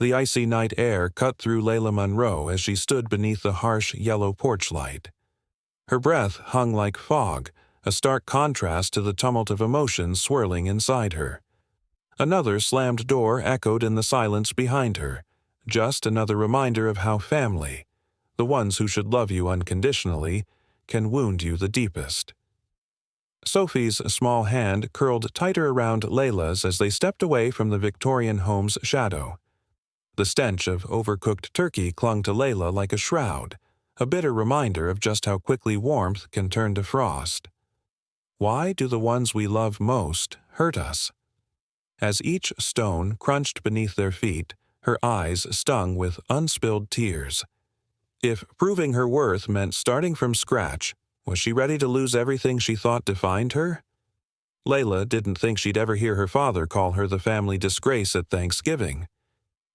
The icy night air cut through Ila Monroe as she stood beneath the harsh yellow porch light. Her breath hung like fog, a stark contrast to the tumult of emotions swirling inside her. Another slammed door echoed in the silence behind her, just another reminder of how family, the ones who should love you unconditionally, can wound you the deepest. Sophie's small hand curled tighter around Layla's as they stepped away from the Victorian home's shadow. The stench of overcooked turkey clung to Layla like a shroud, a bitter reminder of just how quickly warmth can turn to frost. Why do the ones we love most hurt us? As each stone crunched beneath their feet, her eyes stung with unspilled tears. If proving her worth meant starting from scratch, was she ready to lose everything she thought defined her? Layla didn't think she'd ever hear her father call her the family disgrace at Thanksgiving.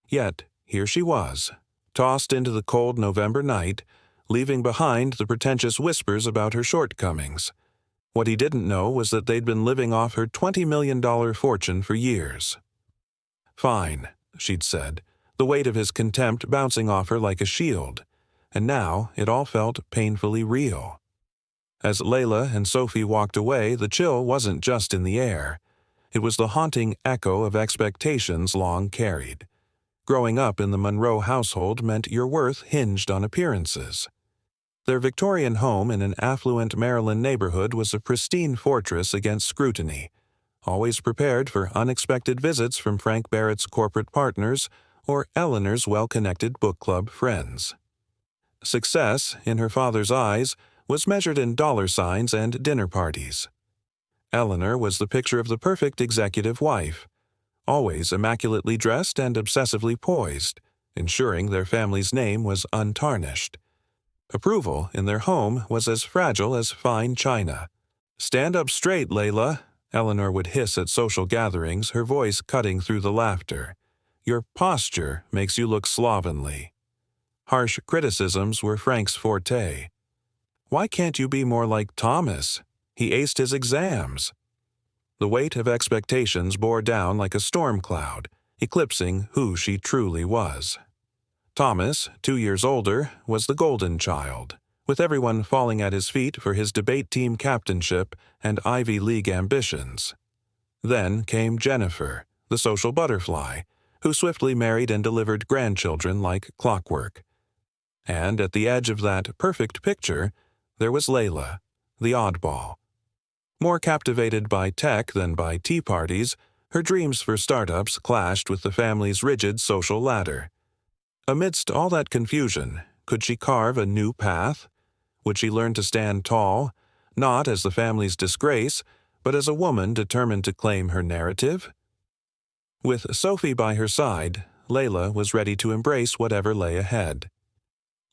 Yet, here she was, tossed into the cold November night, leaving behind the pretentious whispers about her shortcomings. What he didn't know was that they'd been living off her $20 million fortune for years. "Fine," she'd said, the weight of his contempt bouncing off her like a shield. And now it all felt painfully real. As Layla and Sophie walked away, the chill wasn't just in the air. It was the haunting echo of expectations long carried. Growing up in the Monroe household meant your worth hinged on appearances. Their Victorian home in an affluent Maryland neighborhood was a pristine fortress against scrutiny, always prepared for unexpected visits from Frank Barrett's corporate partners or Eleanor's well-connected book club friends. Success, in her father's eyes, was measured in dollar signs and dinner parties. Eleanor was the picture of the perfect executive wife, always immaculately dressed and obsessively poised, ensuring their family's name was untarnished. Approval in their home was as fragile as fine china. "Stand up straight, Layla," Eleanor would hiss at social gatherings, her voice cutting through the laughter. "Your posture makes you look slovenly." Harsh criticisms were Frank's forte. "Why can't you be more like Thomas? He aced his exams." The weight of expectations bore down like a storm cloud, eclipsing who she truly was. Thomas, 2 years older, was the golden child, with everyone falling at his feet for his debate team captainship and Ivy League ambitions. Then came Jennifer, the social butterfly, who swiftly married and delivered grandchildren like clockwork. And at the edge of that perfect picture, there was Layla, the oddball. More captivated by tech than by tea parties, her dreams for startups clashed with the family's rigid social ladder. Amidst all that confusion, could she carve a new path? Would she learn to stand tall, not as the family's disgrace, but as a woman determined to claim her narrative? With Sophie by her side, Layla was ready to embrace whatever lay ahead.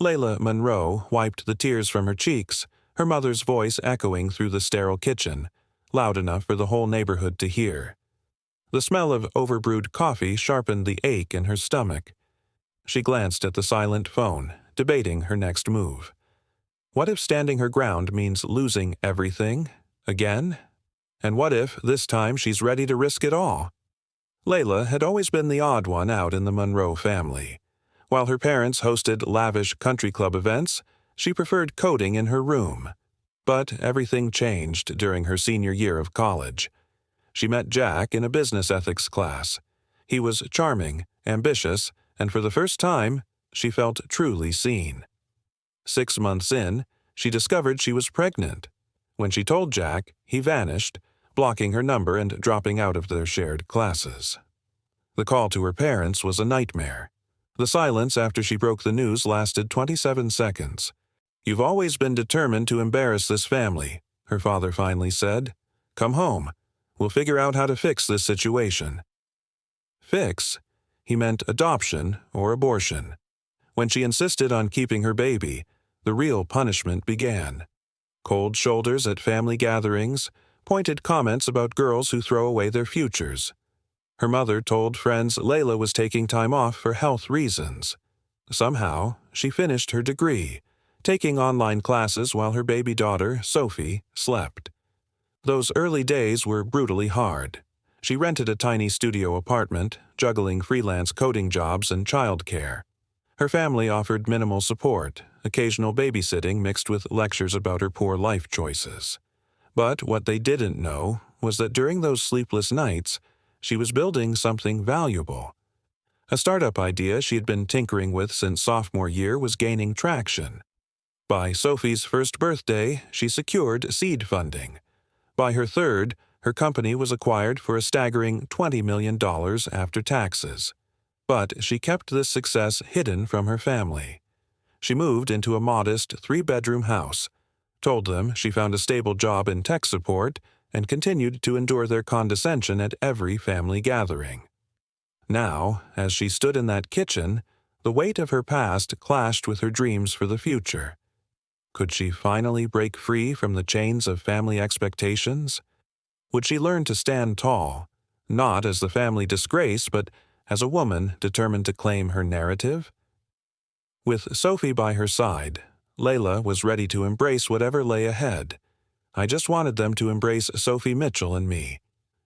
Ila Monroe wiped the tears from her cheeks, her mother's voice echoing through the sterile kitchen, loud enough for the whole neighborhood to hear. The smell of overbrewed coffee sharpened the ache in her stomach. She glanced at the silent phone, debating her next move. What if standing her ground means losing everything? Again? And what if, this time, she's ready to risk it all? Layla had always been the odd one out in the Monroe family. While her parents hosted lavish country club events, she preferred coding in her room. But everything changed during her senior year of college. She met Jack in a business ethics class. He was charming, ambitious, and for the first time, she felt truly seen. 6 months in, she discovered she was pregnant. When she told Jack, he vanished, blocking her number and dropping out of their shared classes. The call to her parents was a nightmare. The silence after she broke the news lasted 27 seconds. "You've always been determined to embarrass this family," her father finally said. "Come home. We'll figure out how to fix this situation." Fix? He meant adoption or abortion. When she insisted on keeping her baby, the real punishment began. Cold shoulders at family gatherings, pointed comments about girls who throw away their futures. Her mother told friends Layla was taking time off for health reasons. Somehow, she finished her degree, taking online classes while her baby daughter, Sophie, slept. Those early days were brutally hard. She rented a tiny studio apartment, juggling freelance coding jobs and childcare. Her family offered minimal support, occasional babysitting mixed with lectures about her poor life choices. But what they didn't know was that during those sleepless nights, she was building something valuable. A startup idea she had been tinkering with since sophomore year was gaining traction. By Sophie's first birthday, she secured seed funding. By her third, her company was acquired for a staggering $20 million after taxes. But she kept this success hidden from her family. She moved into a modest 3-bedroom house, told them she found a stable job in tech support, and continued to endure their condescension at every family gathering. Now, as she stood in that kitchen, the weight of her past clashed with her dreams for the future. Could she finally break free from the chains of family expectations? Would she learn to stand tall, not as the family disgrace, but as a woman determined to claim her narrative? With Sophie by her side, Layla was ready to embrace whatever lay ahead. I just wanted them to embrace Sophie Mitchell and me.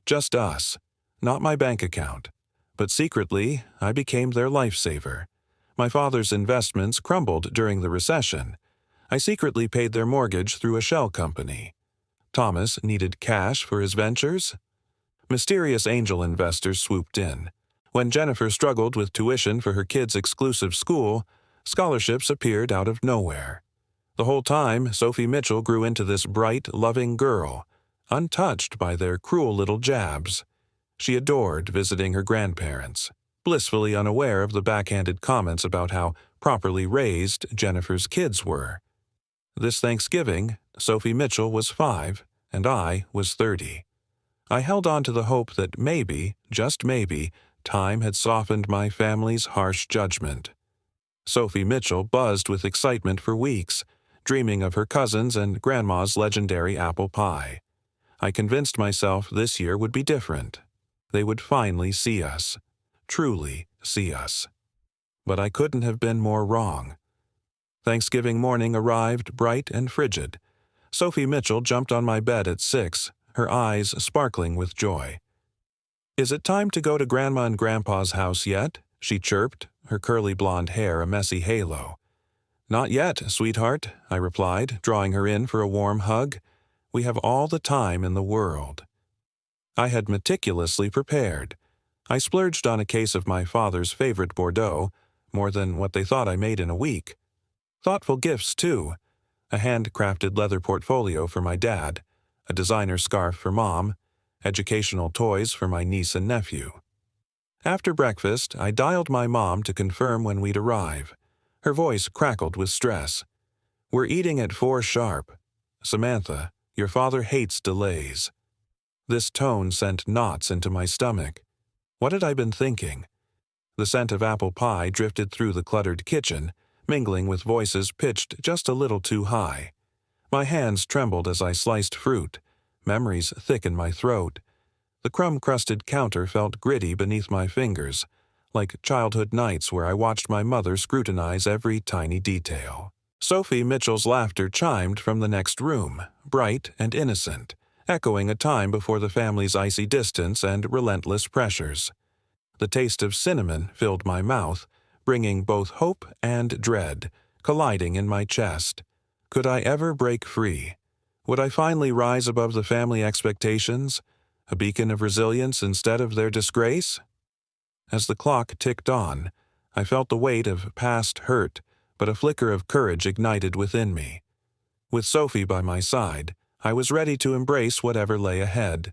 Just us, not my bank account. But secretly, I became their lifesaver. My father's investments crumbled during the recession. I secretly paid their mortgage through a shell company. Thomas needed cash for his ventures. Mysterious angel investors swooped in. When Jennifer struggled with tuition for her kids' exclusive school, scholarships appeared out of nowhere. The whole time, Sophie Mitchell grew into this bright, loving girl, untouched by their cruel little jabs. She adored visiting her grandparents, blissfully unaware of the backhanded comments about how properly raised Jennifer's kids were. This Thanksgiving, Sophie Mitchell was 5, and I was 30. I held on to the hope that maybe, just maybe, time had softened my family's harsh judgment. Sophie Mitchell buzzed with excitement for weeks, dreaming of her cousins and Grandma's legendary apple pie. I convinced myself this year would be different. They would finally see us, truly see us. But I couldn't have been more wrong. Thanksgiving morning arrived bright and frigid. Sophie Mitchell jumped on my bed at 6, her eyes sparkling with joy. "Is it time to go to Grandma and Grandpa's house yet?" she chirped, her curly blonde hair a messy halo. "Not yet, sweetheart," I replied, drawing her in for a warm hug. "We have all the time in the world." I had meticulously prepared. I splurged on a case of my father's favorite Bordeaux, more than what they thought I made in a week. Thoughtful gifts, too. A hand-crafted leather portfolio for my dad, a designer scarf for Mom, educational toys for my niece and nephew. After breakfast, I dialed my mom to confirm when we'd arrive. Her voice crackled with stress. "We're eating at 4 sharp. Samantha, your father hates delays." This tone sent knots into my stomach. What had I been thinking? The scent of apple pie drifted through the cluttered kitchen, mingling with voices pitched just a little too high. My hands trembled as I sliced fruit. Memories thick in my throat. The crumb-crusted counter felt gritty beneath my fingers, like childhood nights where I watched my mother scrutinize every tiny detail. Sophie Mitchell's laughter chimed from the next room, bright and innocent, echoing a time before the family's icy distance and relentless pressures. The taste of cinnamon filled my mouth, bringing both hope and dread, colliding in my chest. Could I ever break free? Would I finally rise above the family expectations, a beacon of resilience instead of their disgrace? As the clock ticked on, I felt the weight of past hurt, but a flicker of courage ignited within me. With Sophie by my side, I was ready to embrace whatever lay ahead.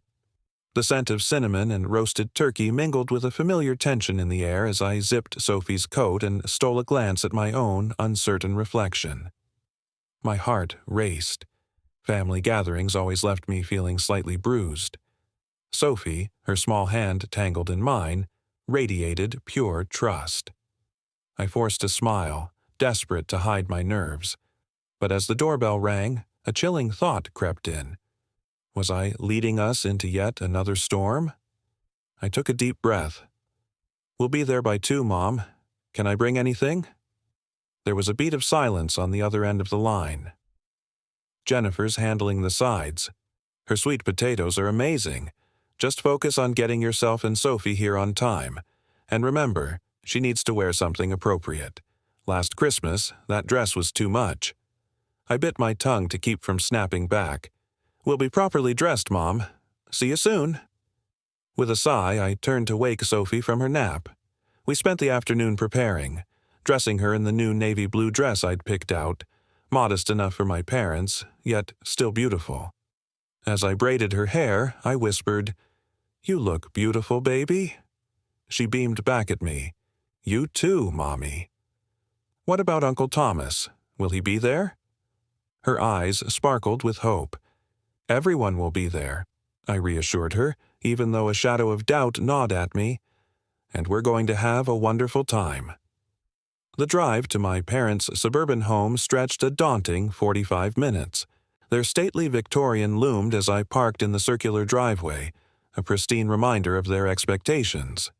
The scent of cinnamon and roasted turkey mingled with a familiar tension in the air as I zipped Sophie's coat and stole a glance at my own uncertain reflection. My heart raced. Family gatherings always left me feeling slightly bruised. Sophie, her small hand tangled in mine, radiated pure trust. I forced a smile, desperate to hide my nerves. But as the doorbell rang, a chilling thought crept in. Was I leading us into yet another storm? I took a deep breath. "We'll be there by 2, Mom. Can I bring anything?" There was a beat of silence on the other end of the line. "Jennifer's handling the sides. Her sweet potatoes are amazing. Just focus on getting yourself and Sophie here on time. And remember, she needs to wear something appropriate. Last Christmas, that dress was too much." I bit my tongue to keep from snapping back. "We'll be properly dressed, Mom. See you soon." With a sigh, I turned to wake Sophie from her nap. We spent the afternoon preparing, dressing her in the new navy blue dress I'd picked out, modest enough for my parents, yet still beautiful. As I braided her hair, I whispered, "You look beautiful, baby." She beamed back at me. "You too, Mommy." "What about Uncle Thomas? Will he be there?" Her eyes sparkled with hope. "Everyone will be there," I reassured her, even though a shadow of doubt gnawed at me. "And we're going to have a wonderful time." The drive to my parents' suburban home stretched a daunting 45 minutes. Their stately Victorian loomed as I parked in the circular driveway, a pristine reminder of their expectations.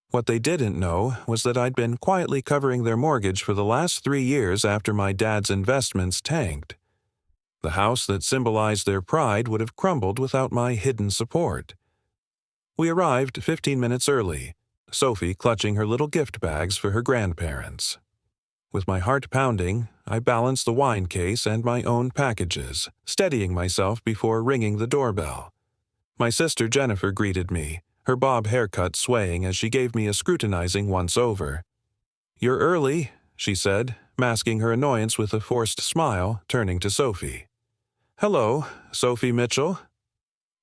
What they didn't know was that I'd been quietly covering their mortgage for the last 3 years after my dad's investments tanked. The house that symbolized their pride would have crumbled without my hidden support. We arrived 15 minutes early, Sophie clutching her little gift bags for her grandparents. With my heart pounding, I balanced the wine case and my own packages, steadying myself before ringing the doorbell. My sister Jennifer greeted me, her bob haircut swaying as she gave me a scrutinizing once-over. "You're early," she said, masking her annoyance with a forced smile, turning to Sophie. "Hello, Sophie Mitchell."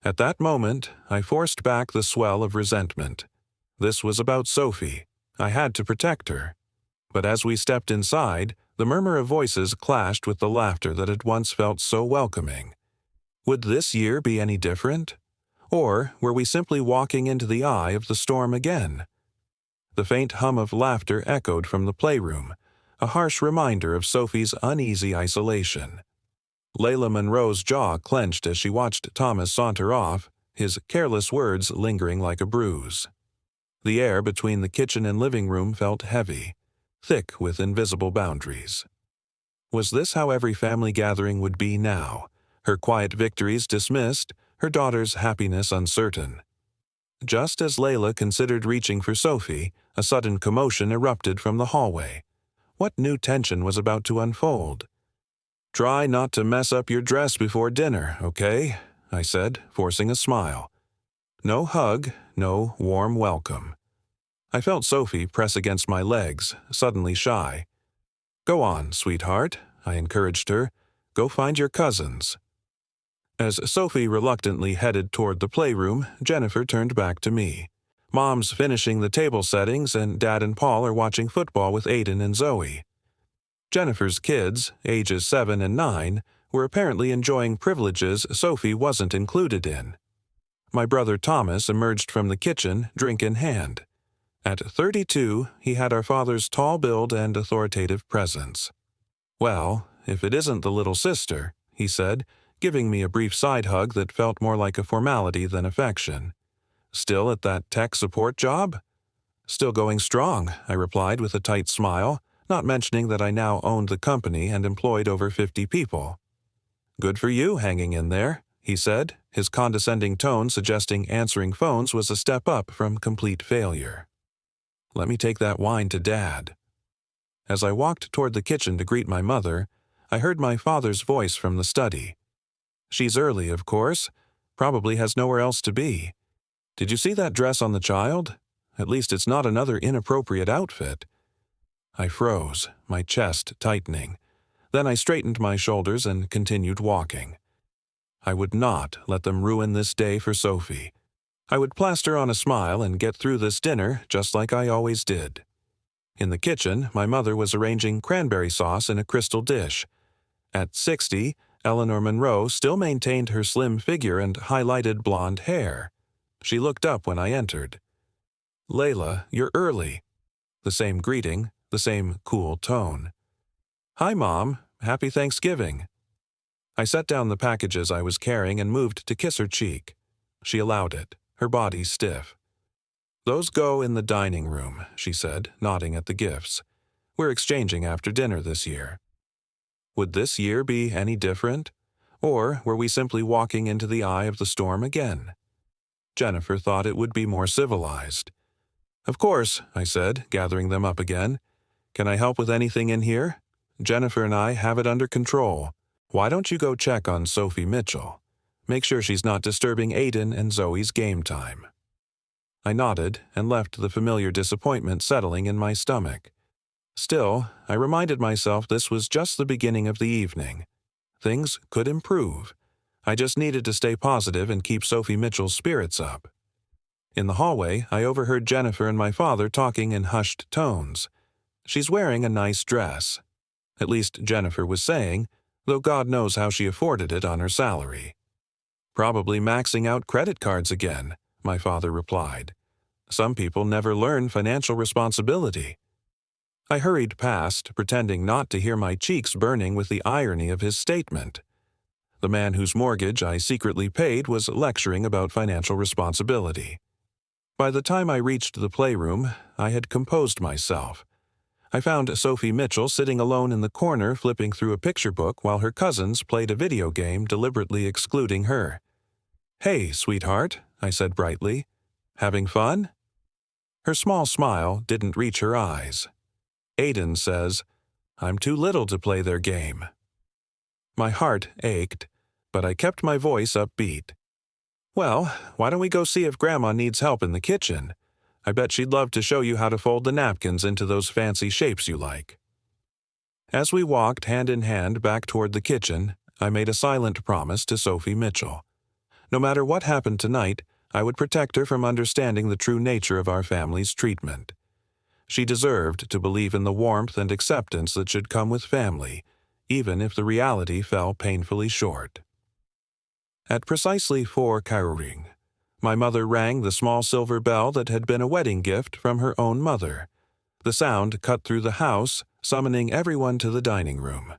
At that moment, I forced back the swell of resentment. This was about Sophie. I had to protect her. But as we stepped inside, the murmur of voices clashed with the laughter that had once felt so welcoming. Would this year be any different? Or were we simply walking into the eye of the storm again? The faint hum of laughter echoed from the playroom, a harsh reminder of Sophie's uneasy isolation. Ila Monroe's jaw clenched as she watched Thomas saunter off, his careless words lingering like a bruise. The air between the kitchen and living room felt heavy, thick with invisible boundaries. Was this how every family gathering would be now, her quiet victories dismissed, her daughter's happiness uncertain? Just as Layla considered reaching for Sophie, a sudden commotion erupted from the hallway. What new tension was about to unfold? "Try not to mess up your dress before dinner, okay?" I said, forcing a smile. No hug, no warm welcome. I felt Sophie press against my legs, suddenly shy. "Go on, sweetheart," I encouraged her. "Go find your cousins." As Sophie reluctantly headed toward the playroom, Jennifer turned back to me. "Mom's finishing the table settings and Dad and Paul are watching football with Aiden and Zoe." Jennifer's kids, ages 7 and 9, were apparently enjoying privileges Sophie wasn't included in. My brother Thomas emerged from the kitchen, drink in hand. At 32, he had our father's tall build and authoritative presence. "Well, if it isn't the little sister," he said, giving me a brief side hug that felt more like a formality than affection. "Still at that tech support job?" "Still going strong," I replied with a tight smile, not mentioning that I now owned the company and employed over 50 people. "Good for you hanging in there," he said, his condescending tone suggesting answering phones was a step up from complete failure. "Let me take that wine to Dad." As I walked toward the kitchen to greet my mother, I heard my father's voice from the study. "She's early, of course. Probably has nowhere else to be. Did you see that dress on the child? At least it's not another inappropriate outfit." I froze, my chest tightening. Then I straightened my shoulders and continued walking. I would not let them ruin this day for Sophie. I would plaster on a smile and get through this dinner just like I always did. In the kitchen, my mother was arranging cranberry sauce in a crystal dish. At 60, Ila Monroe still maintained her slim figure and highlighted blonde hair. She looked up when I entered. "Layla, you're early." The same greeting, the same cool tone. "Hi, Mom. Happy Thanksgiving." I set down the packages I was carrying and moved to kiss her cheek. She allowed it, her body stiff. "Those go in the dining room," she said, nodding at the gifts. "We're exchanging after dinner this year." Would this year be any different? Or were we simply walking into the eye of the storm again? Jennifer thought it would be more civilized. "Of course," I said, gathering them up again. "Can I help with anything in here? Jennifer and I have it under control. Why don't you go check on Sophie Mitchell? Make sure she's not disturbing Aiden and Zoe's game time." I nodded and left the familiar disappointment settling in my stomach. Still, I reminded myself this was just the beginning of the evening. Things could improve. I just needed to stay positive and keep Sophie Mitchell's spirits up. In the hallway, I overheard Jennifer and my father talking in hushed tones. "She's wearing a nice dress." At least Jennifer was saying, though God knows how she afforded it on her salary. "Probably maxing out credit cards again," my father replied. "Some people never learn financial responsibility." I hurried past, pretending not to hear my cheeks burning with the irony of his statement. The man whose mortgage I secretly paid was lecturing about financial responsibility. By the time I reached the playroom, I had composed myself. I found Sophie Mitchell sitting alone in the corner flipping through a picture book while her cousins played a video game deliberately excluding her. "Hey, sweetheart," I said brightly. "Having fun?" Her small smile didn't reach her eyes. Aiden says, "I'm too little to play their game." My heart ached, but I kept my voice upbeat. "Well, why don't we go see if Grandma needs help in the kitchen? I bet she'd love to show you how to fold the napkins into those fancy shapes you like." As we walked hand in hand back toward the kitchen, I made a silent promise to Sophie Mitchell. No matter what happened tonight, I would protect her from understanding the true nature of our family's treatment. She deserved to believe in the warmth and acceptance that should come with family, even if the reality fell painfully short. At precisely 4 Kauring, my mother rang the small silver bell that had been a wedding gift from her own mother. The sound cut through the house, summoning everyone to the dining room.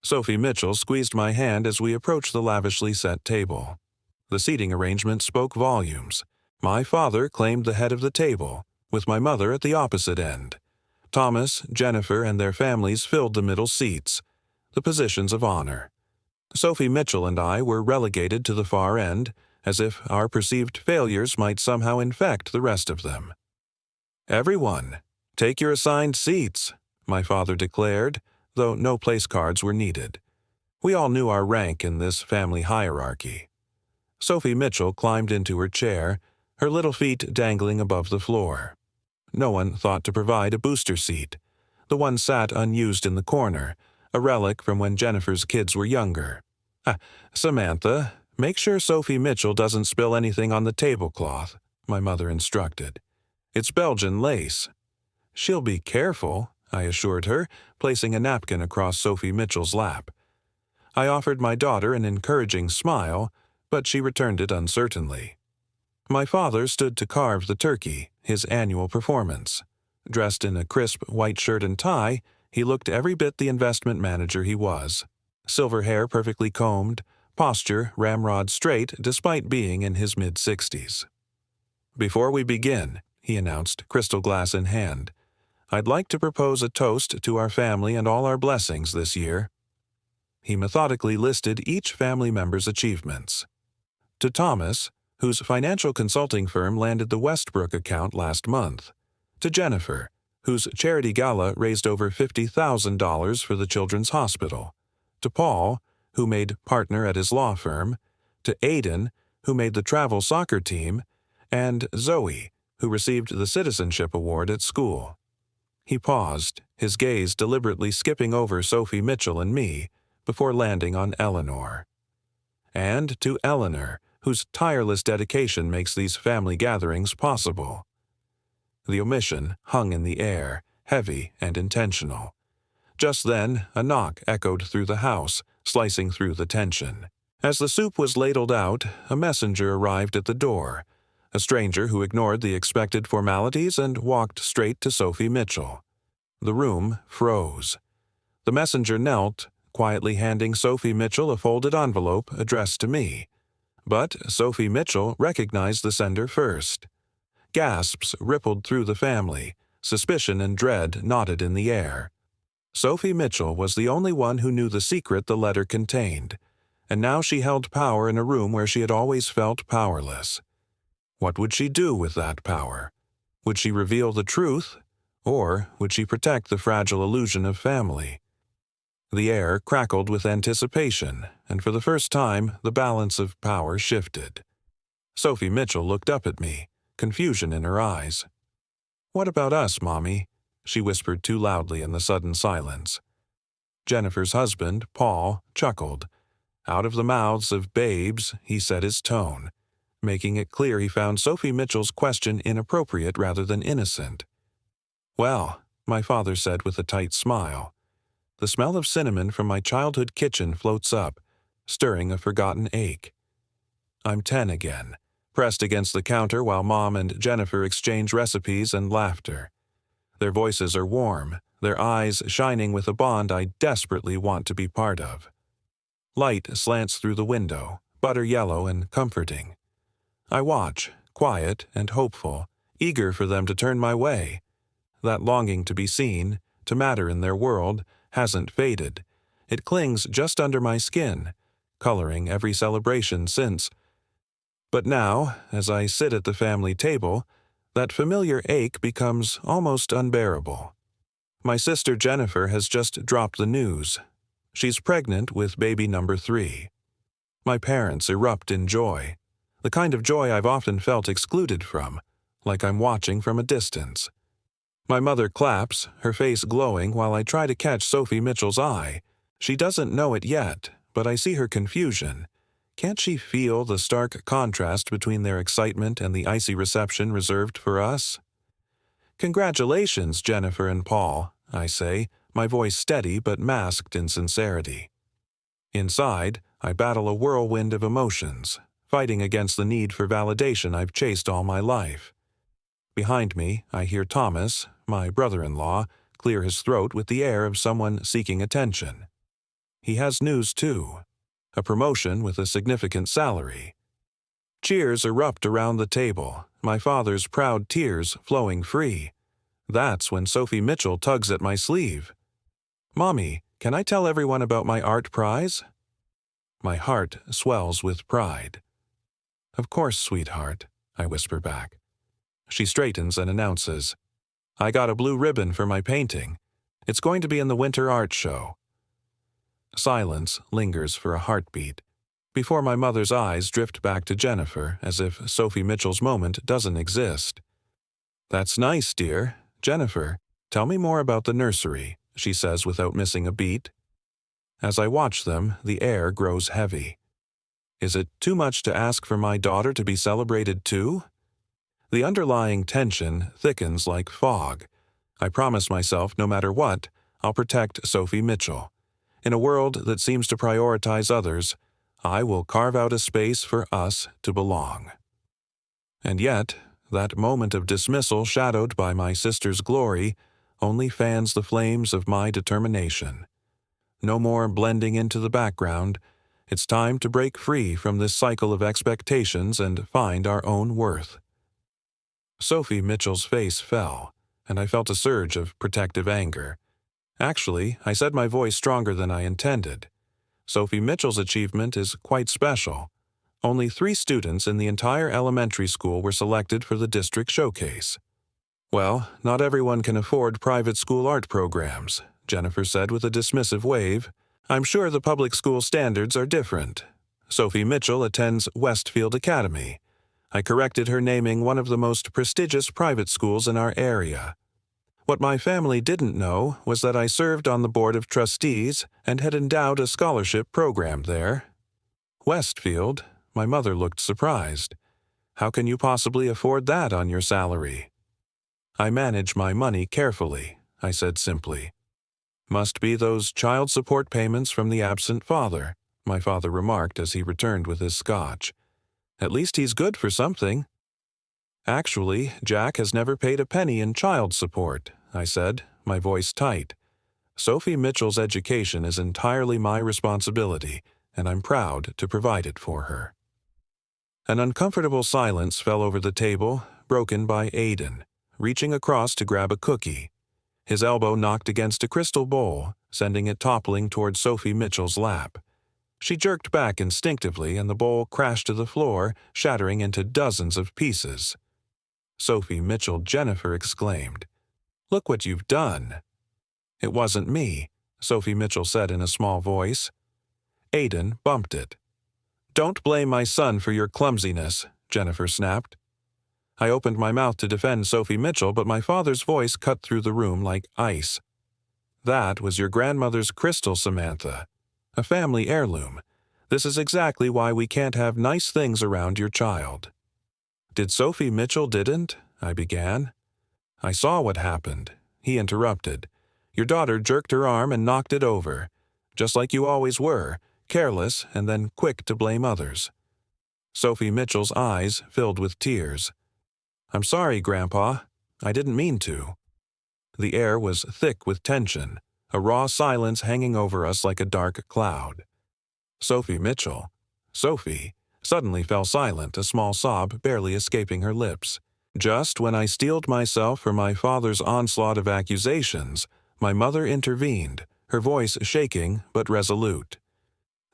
Sophie Mitchell squeezed my hand as we approached the lavishly set table. The seating arrangement spoke volumes. My father claimed the head of the table, with my mother at the opposite end. Thomas, Jennifer, and their families filled the middle seats, the positions of honor. Sophie Mitchell and I were relegated to the far end, as if our perceived failures might somehow infect the rest of them. "Everyone, take your assigned seats," my father declared, though no place cards were needed. We all knew our rank in this family hierarchy. Sophie Mitchell climbed into her chair, her little feet dangling above the floor. No one thought to provide a booster seat. The one sat unused in the corner, a relic from when Jennifer's kids were younger. "Samantha, make sure Sophie Mitchell doesn't spill anything on the tablecloth," my mother instructed. "It's Belgian lace." "She'll be careful," I assured her, placing a napkin across Sophie Mitchell's lap. I offered my daughter an encouraging smile, but she returned it uncertainly. My father stood to carve the turkey, his annual performance. Dressed in a crisp white shirt and tie, he looked every bit the investment manager he was. Silver hair perfectly combed, posture ramrod straight despite being in his mid-60s. "Before we begin," he announced, crystal glass in hand, "I'd like to propose a toast to our family and all our blessings this year." He methodically listed each family member's achievements. To Thomas, whose financial consulting firm landed the Westbrook account last month. To Jennifer, whose charity gala raised over $50,000 for the Children's Hospital. To Paul, who made partner at his law firm. To Aiden, who made the travel soccer team. And Zoe, who received the citizenship award at school. He paused, his gaze deliberately skipping over Sophie Mitchell and me, before landing on Eleanor. And to Eleanor, whose tireless dedication makes these family gatherings possible. The omission hung in the air, heavy and intentional. Just then, a knock echoed through the house, slicing through the tension. As the soup was ladled out, a messenger arrived at the door, a stranger who ignored the expected formalities and walked straight to Sophie Mitchell. The room froze. The messenger knelt, quietly handing Sophie Mitchell a folded envelope addressed to me. But Sophie Mitchell recognized the sender first. Gasps rippled through the family, suspicion and dread knotted in the air. Sophie Mitchell was the only one who knew the secret the letter contained, and now she held power in a room where she had always felt powerless. What would she do with that power? Would she reveal the truth, or would she protect the fragile illusion of family? The air crackled with anticipation, and for the first time, the balance of power shifted. Sophie Mitchell looked up at me, confusion in her eyes. "What about us, Mommy?" she whispered too loudly in the sudden silence. Jennifer's husband, Paul, chuckled. Out of the mouths of babes, he set his tone, making it clear he found Sophie Mitchell's question inappropriate rather than innocent. "Well," my father said with a tight smile, "the smell of cinnamon from my childhood kitchen floats up, stirring a forgotten ache. I'm 10 again, pressed against the counter while Mom and Jennifer exchange recipes and laughter. Their voices are warm, their eyes shining with a bond I desperately want to be part of. Light slants through the window, butter yellow and comforting. I watch, quiet and hopeful, eager for them to turn my way. That longing to be seen, to matter in their world, hasn't faded. It clings just under my skin, coloring every celebration since. But now, as I sit at the family table, that familiar ache becomes almost unbearable. My sister Jennifer has just dropped the news. She's pregnant with baby number 3. My parents erupt in joy, the kind of joy I've often felt excluded from, like I'm watching from a distance. My mother claps, her face glowing while I try to catch Sophie Mitchell's eye. She doesn't know it yet, but I see her confusion. Can't she feel the stark contrast between their excitement and the icy reception reserved for us? "Congratulations, Jennifer and Paul," I say, my voice steady but masked in sincerity. Inside, I battle a whirlwind of emotions, fighting against the need for validation I've chased all my life. Behind me, I hear Thomas, my brother-in-law, clear his throat with the air of someone seeking attention. He has news too. A promotion with a significant salary. Cheers erupt around the table, my father's proud tears flowing free. That's when Sophie Mitchell tugs at my sleeve. "Mommy, can I tell everyone about my art prize?" My heart swells with pride. "Of course, sweetheart," I whisper back. She straightens and announces, "I got a blue ribbon for my painting. It's going to be in the winter art show." Silence lingers for a heartbeat, before my mother's eyes drift back to Jennifer as if Sophie Mitchell's moment doesn't exist. "That's nice, dear. Jennifer, tell me more about the nursery," she says without missing a beat. As I watch them, the air grows heavy. Is it too much to ask for my daughter to be celebrated too? The underlying tension thickens like fog. I promise myself, no matter what, I'll protect Sophie Mitchell. In a world that seems to prioritize others, I will carve out a space for us to belong. And yet, that moment of dismissal shadowed by my sister's glory only fans the flames of my determination. No more blending into the background. It's time to break free from this cycle of expectations and find our own worth. Sophie Mitchell's face fell, and I felt a surge of protective anger. Actually, I said my voice stronger than I intended. Sophie Mitchell's achievement is quite special. Only 3 students in the entire elementary school were selected for the district showcase. "Well, not everyone can afford private school art programs," Jennifer said with a dismissive wave. "I'm sure the public school standards are different. Sophie Mitchell attends Westfield Academy. I corrected her naming one of the most prestigious private schools in our area. What my family didn't know was that I served on the board of trustees and had endowed a scholarship program there." "Westfield?" My mother looked surprised. "How can you possibly afford that on your salary?" "I manage my money carefully," I said simply. "Must be those child support payments from the absent father," my father remarked as he returned with his scotch. "At least he's good for something." "Actually, Jack has never paid a penny in child support," I said, my voice tight. "Sophie Mitchell's education is entirely my responsibility, and I'm proud to provide it for her." An uncomfortable silence fell over the table, broken by Aiden, reaching across to grab a cookie. His elbow knocked against a crystal bowl, sending it toppling toward Sophie Mitchell's lap. She jerked back instinctively, and the bowl crashed to the floor, shattering into dozens of pieces. Sophie Mitchell Jennifer exclaimed, "Look what you've done." "It wasn't me," Sophie Mitchell said in a small voice. Aiden bumped it. "Don't blame my son for your clumsiness," Jennifer snapped. I opened my mouth to defend Sophie Mitchell, but my father's voice cut through the room like ice. "That was your grandmother's crystal, Samantha. A family heirloom. This is exactly why we can't have nice things around your child." "Did Sophie Mitchell didn't?" I began. "I saw what happened," he interrupted. "Your daughter jerked her arm and knocked it over, just like you always were, careless and then quick to blame others." Sophie Mitchell's eyes filled with tears. "I'm sorry, Grandpa. I didn't mean to." The air was thick with tension, a raw silence hanging over us like a dark cloud. Sophie Mitchell, Sophie, suddenly fell silent, a small sob barely escaping her lips. Just when I steeled myself for my father's onslaught of accusations, my mother intervened, her voice shaking but resolute.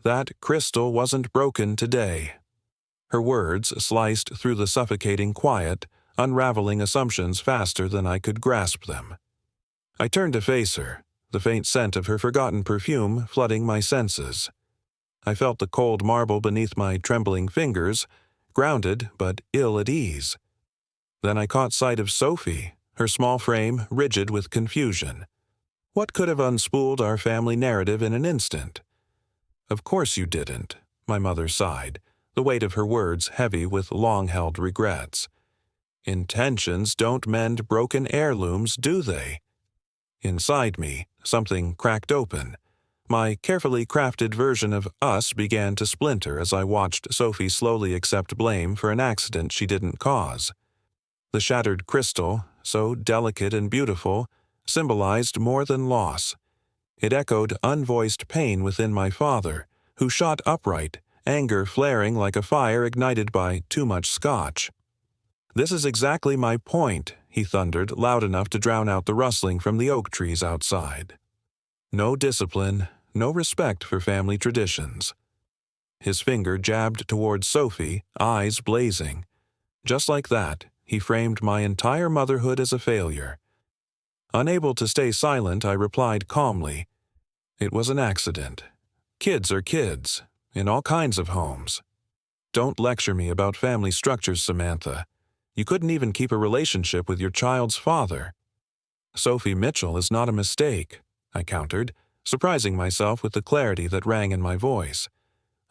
"That crystal wasn't broken today." Her words sliced through the suffocating quiet, unraveling assumptions faster than I could grasp them. I turned to face her, the faint scent of her forgotten perfume flooding my senses. I felt the cold marble beneath my trembling fingers, grounded but ill at ease. Then I caught sight of Sophie, her small frame rigid with confusion. What could have unspooled our family narrative in an instant? "Of course you didn't," my mother sighed, the weight of her words heavy with long-held regrets. "Intentions don't mend broken heirlooms, do they?" Inside me, something cracked open. My carefully crafted version of us began to splinter as I watched Sophie slowly accept blame for an accident she didn't cause. The shattered crystal, so delicate and beautiful, symbolized more than loss. It echoed unvoiced pain within my father, who shot upright, anger flaring like a fire ignited by too much scotch. "This is exactly my point," he thundered, loud enough to drown out the rustling from the oak trees outside. "No discipline, no respect for family traditions." His finger jabbed towards Sophie, eyes blazing. Just like that, he framed my entire motherhood as a failure. Unable to stay silent, I replied calmly, "It was an accident. Kids are kids, in all kinds of homes. Don't lecture me about family structures, Samantha. You couldn't even keep a relationship with your child's father." "Sophie Mitchell is not a mistake," I countered, surprising myself with the clarity that rang in my voice.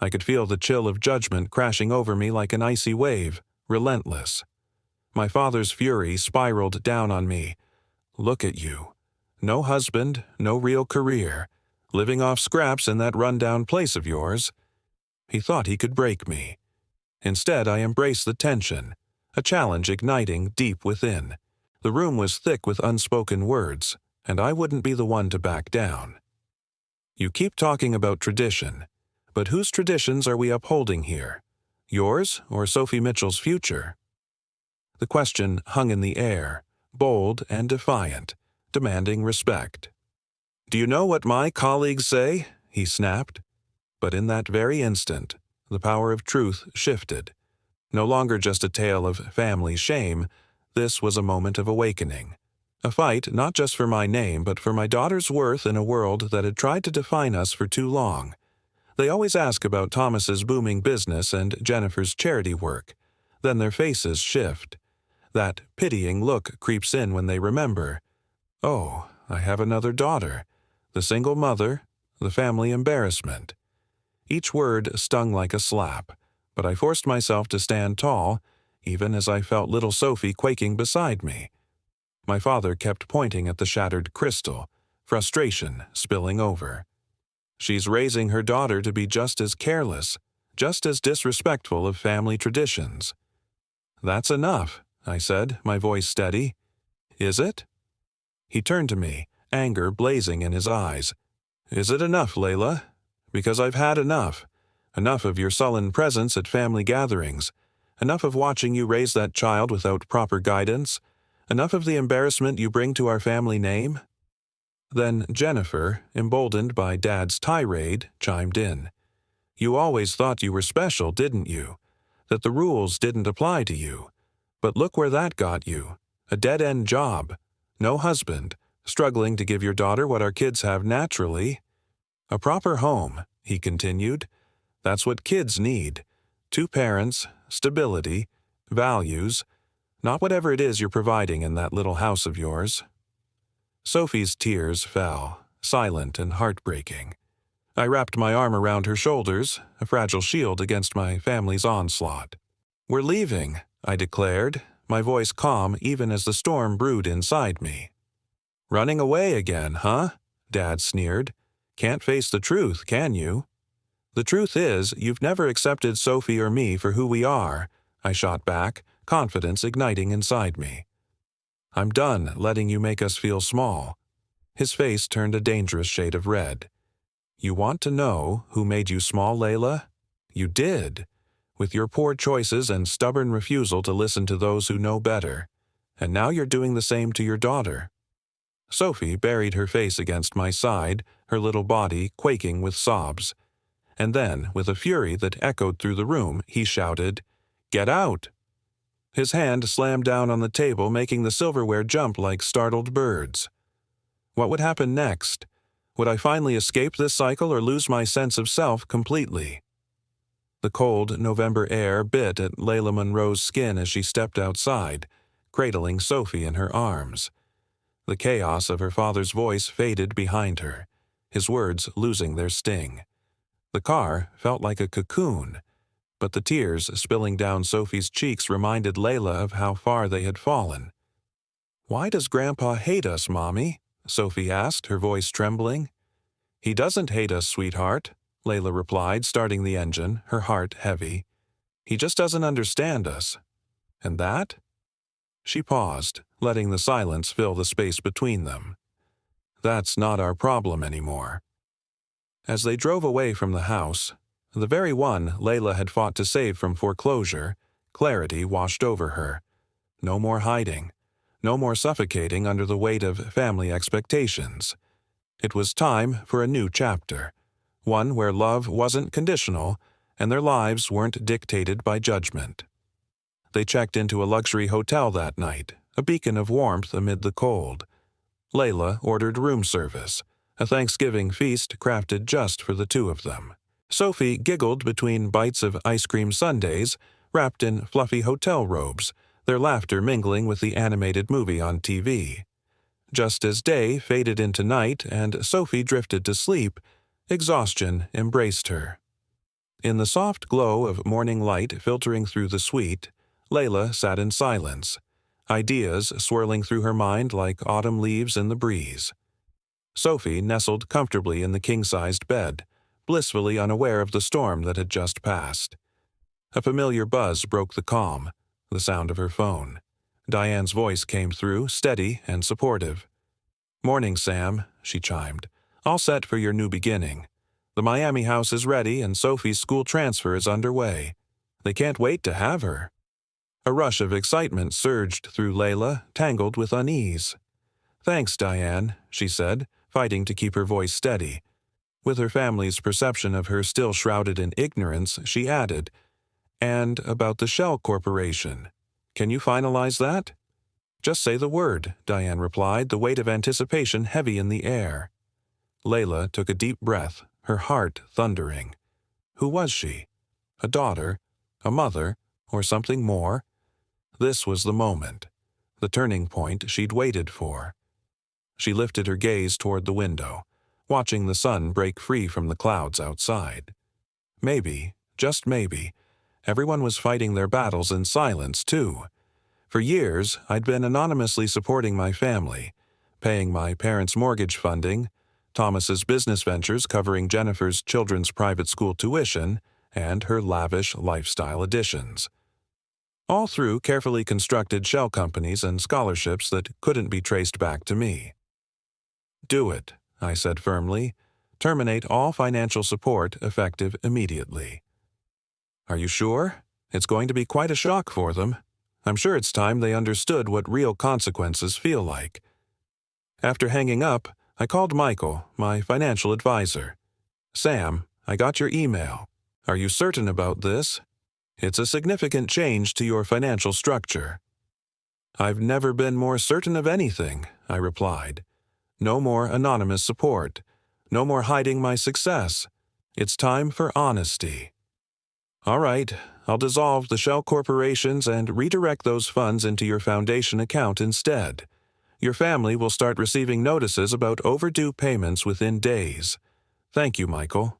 I could feel the chill of judgment crashing over me like an icy wave, relentless. My father's fury spiraled down on me. "Look at you. No husband, no real career, living off scraps in that rundown place of yours." He thought he could break me. Instead, I embraced the tension, a challenge igniting deep within. The room was thick with unspoken words, and I wouldn't be the one to back down. "You keep talking about tradition, but whose traditions are we upholding here? Yours or Sophie Mitchell's future?" The question hung in the air, bold and defiant, demanding respect. "Do you know what my colleagues say?" he snapped. But in that very instant, the power of truth shifted. No longer just a tale of family shame, this was a moment of awakening. A fight not just for my name, but for my daughter's worth in a world that had tried to define us for too long. They always ask about Thomas's booming business and Jennifer's charity work. Then their faces shift. That pitying look creeps in when they remember. Oh, I have another daughter. The single mother, the family embarrassment. Each word stung like a slap, but I forced myself to stand tall, even as I felt little Sophie quaking beside me. My father kept pointing at the shattered crystal, frustration spilling over. "She's raising her daughter to be just as careless, just as disrespectful of family traditions." "That's enough," I said, my voice steady. "Is it?" He turned to me, anger blazing in his eyes. "Is it enough, Layla? Because I've had enough. Enough of your sullen presence at family gatherings. Enough of watching you raise that child without proper guidance. Enough of the embarrassment you bring to our family name." Then Jennifer, emboldened by Dad's tirade, chimed in. You always thought you were special, didn't you? That the rules didn't apply to you. But look where that got you. A dead-end job. No husband. Struggling to give your daughter what our kids have naturally. A proper home, he continued. That's what kids need. 2 parents, stability, values, not whatever it is you're providing in that little house of yours. Sophie's tears fell, silent and heartbreaking. I wrapped my arm around her shoulders, a fragile shield against my family's onslaught. We're leaving, I declared, my voice calm even as the storm brewed inside me. Running away again, huh? Dad sneered. Can't face the truth, can you? The truth is, you've never accepted Sophie or me for who we are, I shot back, confidence igniting inside me. I'm done letting you make us feel small. His face turned a dangerous shade of red. You want to know who made you small, Layla? You did, with your poor choices and stubborn refusal to listen to those who know better. And now you're doing the same to your daughter. Sophie buried her face against my side, her little body quaking with sobs. And then, with a fury that echoed through the room, he shouted, "Get out!" His hand slammed down on the table, making the silverware jump like startled birds. What would happen next? Would I finally escape this cycle or lose my sense of self completely? The cold November air bit at Ila Monroe's skin as she stepped outside, cradling Sophie in her arms. The chaos of her father's voice faded behind her, his words losing their sting. The car felt like a cocoon, but the tears spilling down Sophie's cheeks reminded Layla of how far they had fallen. "Why does Grandpa hate us, Mommy?" Sophie asked, her voice trembling. "He doesn't hate us, sweetheart," Layla replied, starting the engine, her heart heavy. "He just doesn't understand us." "And that?" She paused, letting the silence fill the space between them. "That's not our problem anymore." As they drove away from the house, the very one Layla had fought to save from foreclosure, clarity washed over her. No more hiding. No more suffocating under the weight of family expectations. It was time for a new chapter, one where love wasn't conditional and their lives weren't dictated by judgment. They checked into a luxury hotel that night, a beacon of warmth amid the cold. Layla ordered room service, a Thanksgiving feast crafted just for the 2 of them. Sophie giggled between bites of ice cream sundaes, wrapped in fluffy hotel robes, their laughter mingling with the animated movie on TV. Just as day faded into night and Sophie drifted to sleep, exhaustion embraced her. In the soft glow of morning light filtering through the suite, Layla sat in silence, ideas swirling through her mind like autumn leaves in the breeze. Sophie nestled comfortably in the king-sized bed, blissfully unaware of the storm that had just passed. A familiar buzz broke the calm, the sound of her phone. Diane's voice came through, steady and supportive. "Morning, Sam," she chimed. "All set for your new beginning. The Miami house is ready and Sophie's school transfer is underway. They can't wait to have her." A rush of excitement surged through Layla, tangled with unease. "Thanks, Diane," she said, fighting to keep her voice steady. With her family's perception of her still shrouded in ignorance, she added, "And about the Shell Corporation. Can you finalize that?" "Just say the word," Diane replied, the weight of anticipation heavy in the air. Layla took a deep breath, her heart thundering. Who was she? A daughter? A mother? Or something more? This was the moment, the turning point she'd waited for. She lifted her gaze toward the window, watching the sun break free from the clouds outside. Maybe, just maybe, everyone was fighting their battles in silence, too. For years, I'd been anonymously supporting my family, paying my parents' mortgage funding, Thomas's business ventures covering Jennifer's children's private school tuition, and her lavish lifestyle additions. All through carefully constructed shell companies and scholarships that couldn't be traced back to me. "Do it," I said firmly. "Terminate all financial support effective immediately." "Are you sure? It's going to be quite a shock for them. I'm sure it's time they understood what real consequences feel like." After hanging up, I called Michael, my financial advisor. "Sam, I got your email. Are you certain about this? It's a significant change to your financial structure. I've never been more certain of anything, I replied. No more anonymous support. No more hiding my success. It's time for honesty. All right, I'll dissolve the shell corporations and redirect those funds into your foundation account instead. Your family will start receiving notices about overdue payments within days. Thank you, Michael.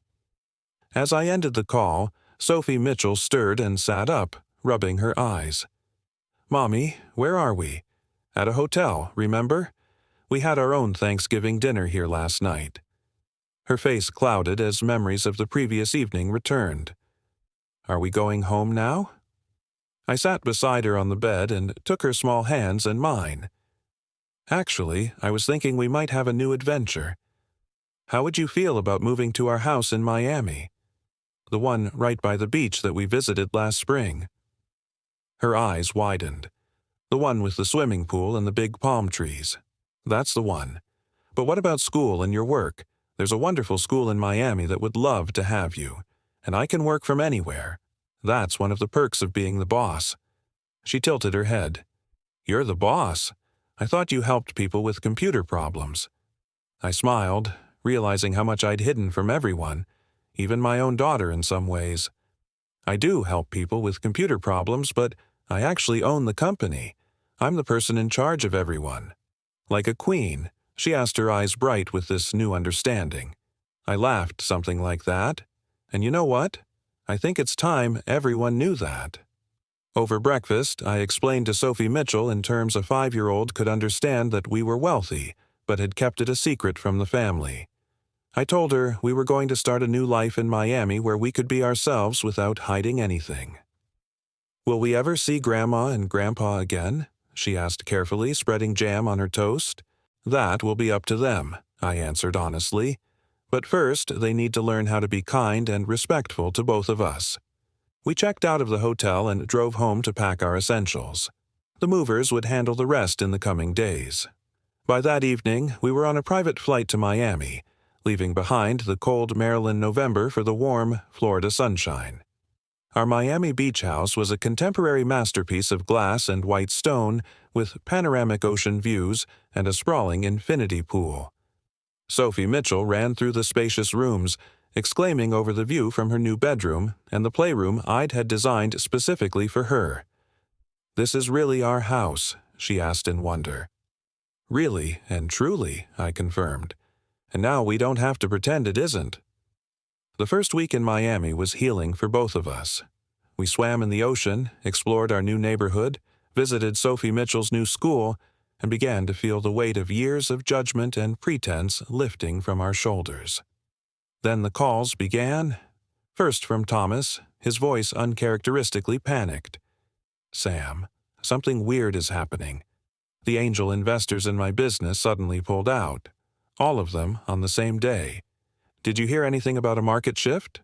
As I ended the call, Sophie Mitchell stirred and sat up, rubbing her eyes. Mommy, where are we? At a hotel, remember? We had our own Thanksgiving dinner here last night. Her face clouded as memories of the previous evening returned. Are we going home now? I sat beside her on the bed and took her small hands in mine. Actually, I was thinking we might have a new adventure. How would you feel about moving to our house in Miami? The one right by the beach that we visited last spring. Her eyes widened. The one with the swimming pool and the big palm trees. That's the one. But what about school and your work? There's a wonderful school in Miami that would love to have you, and I can work from anywhere. That's one of the perks of being the boss. She tilted her head. You're the boss? I thought you helped people with computer problems. I smiled, realizing how much I'd hidden from everyone, even my own daughter in some ways. I do help people with computer problems, but I actually own the company. I'm the person in charge of everyone. Like a queen, she asked, her eyes bright with this new understanding. I laughed something like that. And you know what? I think it's time everyone knew that. Over breakfast, I explained to Sophie Mitchell in terms a 5-year-old could understand that we were wealthy, but had kept it a secret from the family. I told her we were going to start a new life in Miami where we could be ourselves without hiding anything. Will we ever see Grandma and Grandpa again? She asked carefully, spreading jam on her toast. That will be up to them, I answered honestly. But first, they need to learn how to be kind and respectful to both of us. We checked out of the hotel and drove home to pack our essentials. The movers would handle the rest in the coming days. By that evening, we were on a private flight to Miami, leaving behind the cold Maryland November for the warm Florida sunshine. Our Miami beach house was a contemporary masterpiece of glass and white stone with panoramic ocean views and a sprawling infinity pool. Sophie Mitchell ran through the spacious rooms, exclaiming over the view from her new bedroom and the playroom I'd had designed specifically for her. This is really our house, she asked in wonder. Really and truly, I confirmed. And now we don't have to pretend it isn't. The first week in Miami was healing for both of us. We swam in the ocean, explored our new neighborhood, visited Sophie Mitchell's new school, and began to feel the weight of years of judgment and pretense lifting from our shoulders. Then the calls began. First from Thomas, his voice uncharacteristically panicked. Sam, something weird is happening. The angel investors in my business suddenly pulled out. All of them on the same day. Did you hear anything about a market shift?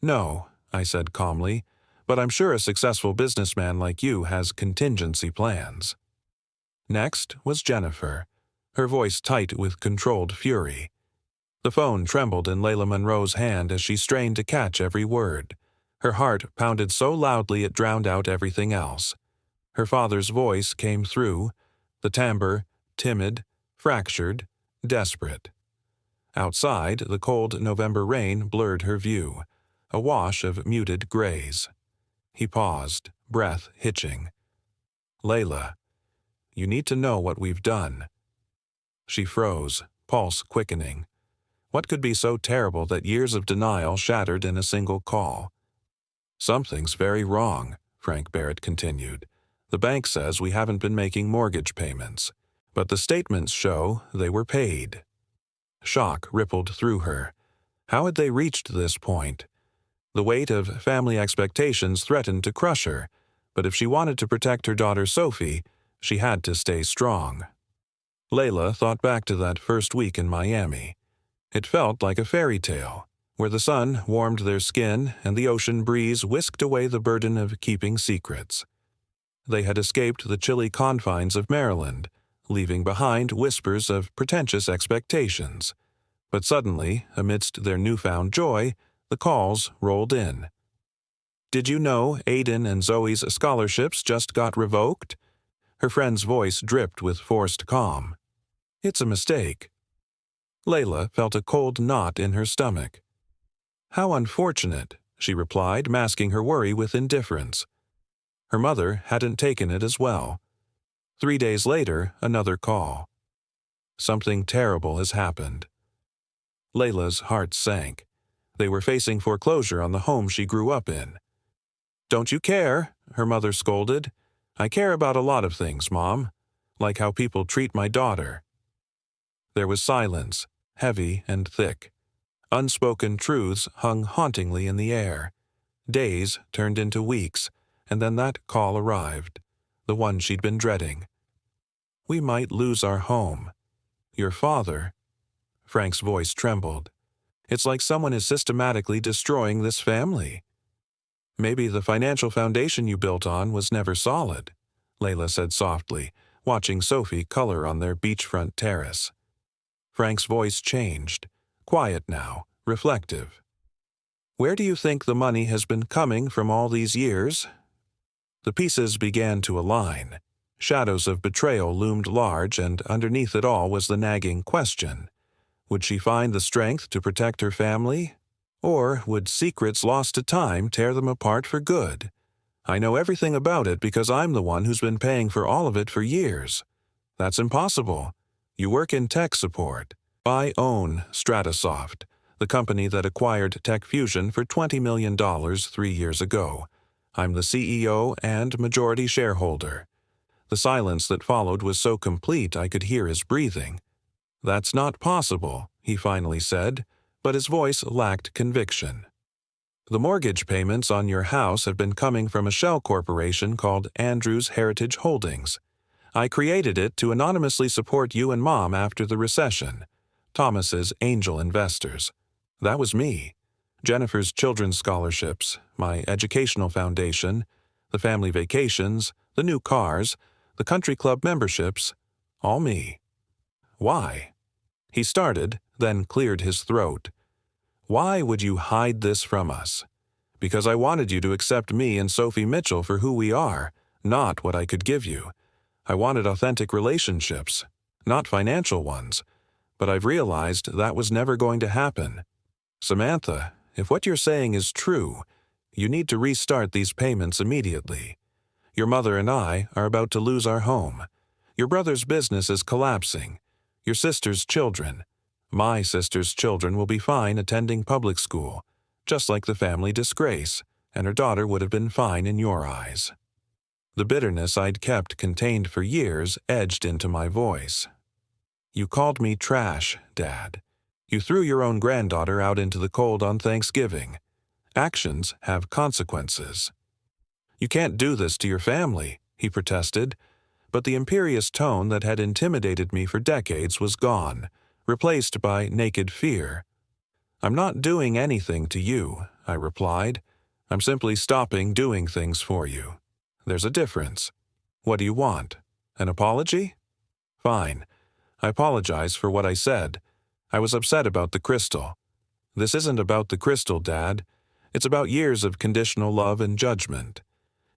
No, I said calmly, but I'm sure a successful businessman like you has contingency plans. Next was Jennifer, her voice tight with controlled fury. The phone trembled in Ila Monroe's hand as she strained to catch every word. Her heart pounded so loudly it drowned out everything else. Her father's voice came through, the timbre, timid, fractured, desperate. Outside, the cold November rain blurred her view, a wash of muted grays. He paused, breath hitching. Layla, you need to know what we've done. She froze, pulse quickening. What could be so terrible that years of denial shattered in a single call? Something's very wrong, Frank Barrett continued. The bank says we haven't been making mortgage payments, but the statements show they were paid. Shock rippled through her. How had they reached this point? The weight of family expectations threatened to crush her, but if she wanted to protect her daughter Sophie, she had to stay strong. Layla thought back to that first week in Miami. It felt like a fairy tale, where the sun warmed their skin and the ocean breeze whisked away the burden of keeping secrets. They had escaped the chilly confines of Maryland, leaving behind whispers of pretentious expectations. But suddenly, amidst their newfound joy, The calls rolled in. "Did you know Aiden and Zoe's scholarships just got revoked?" Her friend's voice dripped with forced calm. "It's a mistake." Layla felt a cold knot in her stomach. "How unfortunate," she replied, masking her worry with indifference. Her mother hadn't taken it as well. 3 days later, another call. "Something terrible has happened." Layla's heart sank. They were facing foreclosure on the home she grew up in. "Don't you care?" her mother scolded. "I care about a lot of things, Mom, like how people treat my daughter." There was silence, heavy and thick. Unspoken truths hung hauntingly in the air. Days turned into weeks, and then that call arrived, the one she'd been dreading. "We might lose our home. Your father—" Frank's voice trembled. "It's like someone is systematically destroying this family." "Maybe the financial foundation you built on was never solid," Layla said softly, watching Sophie color on their beachfront terrace. Frank's voice changed, quiet now, reflective. "Where do you think the money has been coming from all these years?" The pieces began to align. Shadows of betrayal loomed large, and underneath it all was the nagging question. Would she find the strength to protect her family? Or would secrets lost to time tear them apart for good? "I know everything about it because I'm the one who's been paying for all of it for years." "That's impossible. You work in tech support." "I own Stratasoft, the company that acquired Tech Fusion for $20 million 3 years ago. I'm the CEO and majority shareholder." The silence that followed was so complete I could hear his breathing. "That's not possible," he finally said, but his voice lacked conviction. "The mortgage payments on your house have been coming from a shell corporation called Andrews Heritage Holdings. I created it to anonymously support you and Mom after the recession. Thomas's angel investors. That was me. Jennifer's children's scholarships, my educational foundation, the family vacations, the new cars, the country club memberships, all me." "Why?" He started, then cleared his throat. "Why would you hide this from us?" "Because I wanted you to accept me and Sophie Mitchell for who we are, not what I could give you. I wanted authentic relationships, not financial ones. But I've realized that was never going to happen. Samantha, if what you're saying is true, you need to restart these payments immediately. Your mother and I are about to lose our home. Your brother's business is collapsing. Your sister's children. My sister's children will be fine attending public school, just like the family disgrace, and her daughter would have been fine in your eyes." The bitterness I'd kept contained for years edged into my voice. "You called me trash, Dad. You threw your own granddaughter out into the cold on Thanksgiving. Actions have consequences." "You can't do this to your family," he protested, but the imperious tone that had intimidated me for decades was gone, replaced by naked fear. "I'm not doing anything to you," I replied. "I'm simply stopping doing things for you. There's a difference. What do you want? An apology? Fine. I apologize for what I said. I was upset about the crystal. This isn't about the crystal, Dad. It's about years of conditional love and judgment.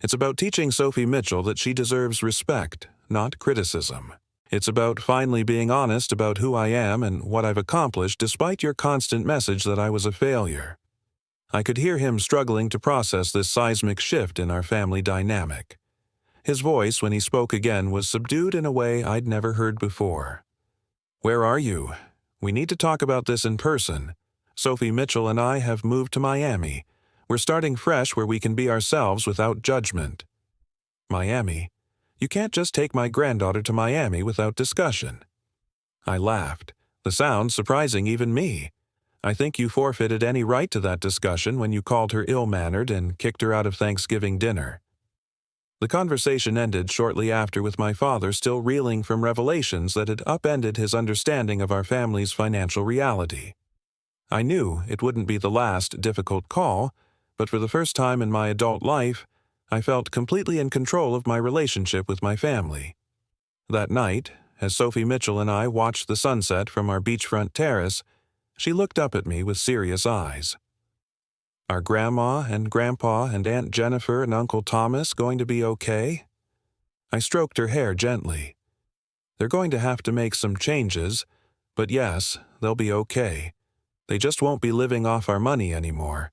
It's about teaching Sophie Mitchell that she deserves respect, not criticism. It's about finally being honest about who I am and what I've accomplished despite your constant message that I was a failure." I could hear him struggling to process this seismic shift in our family dynamic. His voice, when he spoke again, was subdued in a way I'd never heard before. "Where are you? We need to talk about this in person. Sophie Mitchell and I have moved to Miami. We're starting fresh where we can be ourselves without judgment." "Miami? You can't just take my granddaughter to Miami without discussion." I laughed, the sound surprising even me. "I think you forfeited any right to that discussion when you called her ill-mannered and kicked her out of Thanksgiving dinner." The conversation ended shortly after with my father still reeling from revelations that had upended his understanding of our family's financial reality. I knew it wouldn't be the last difficult call, but for the first time in my adult life, I felt completely in control of my relationship with my family. That night, as Sophie Mitchell and I watched the sunset from our beachfront terrace, she looked up at me with serious eyes. Are Grandma and Grandpa and Aunt Jennifer and Uncle Thomas going to be okay? I stroked her hair gently. They're going to have to make some changes, but yes, they'll be okay. They just won't be living off our money anymore.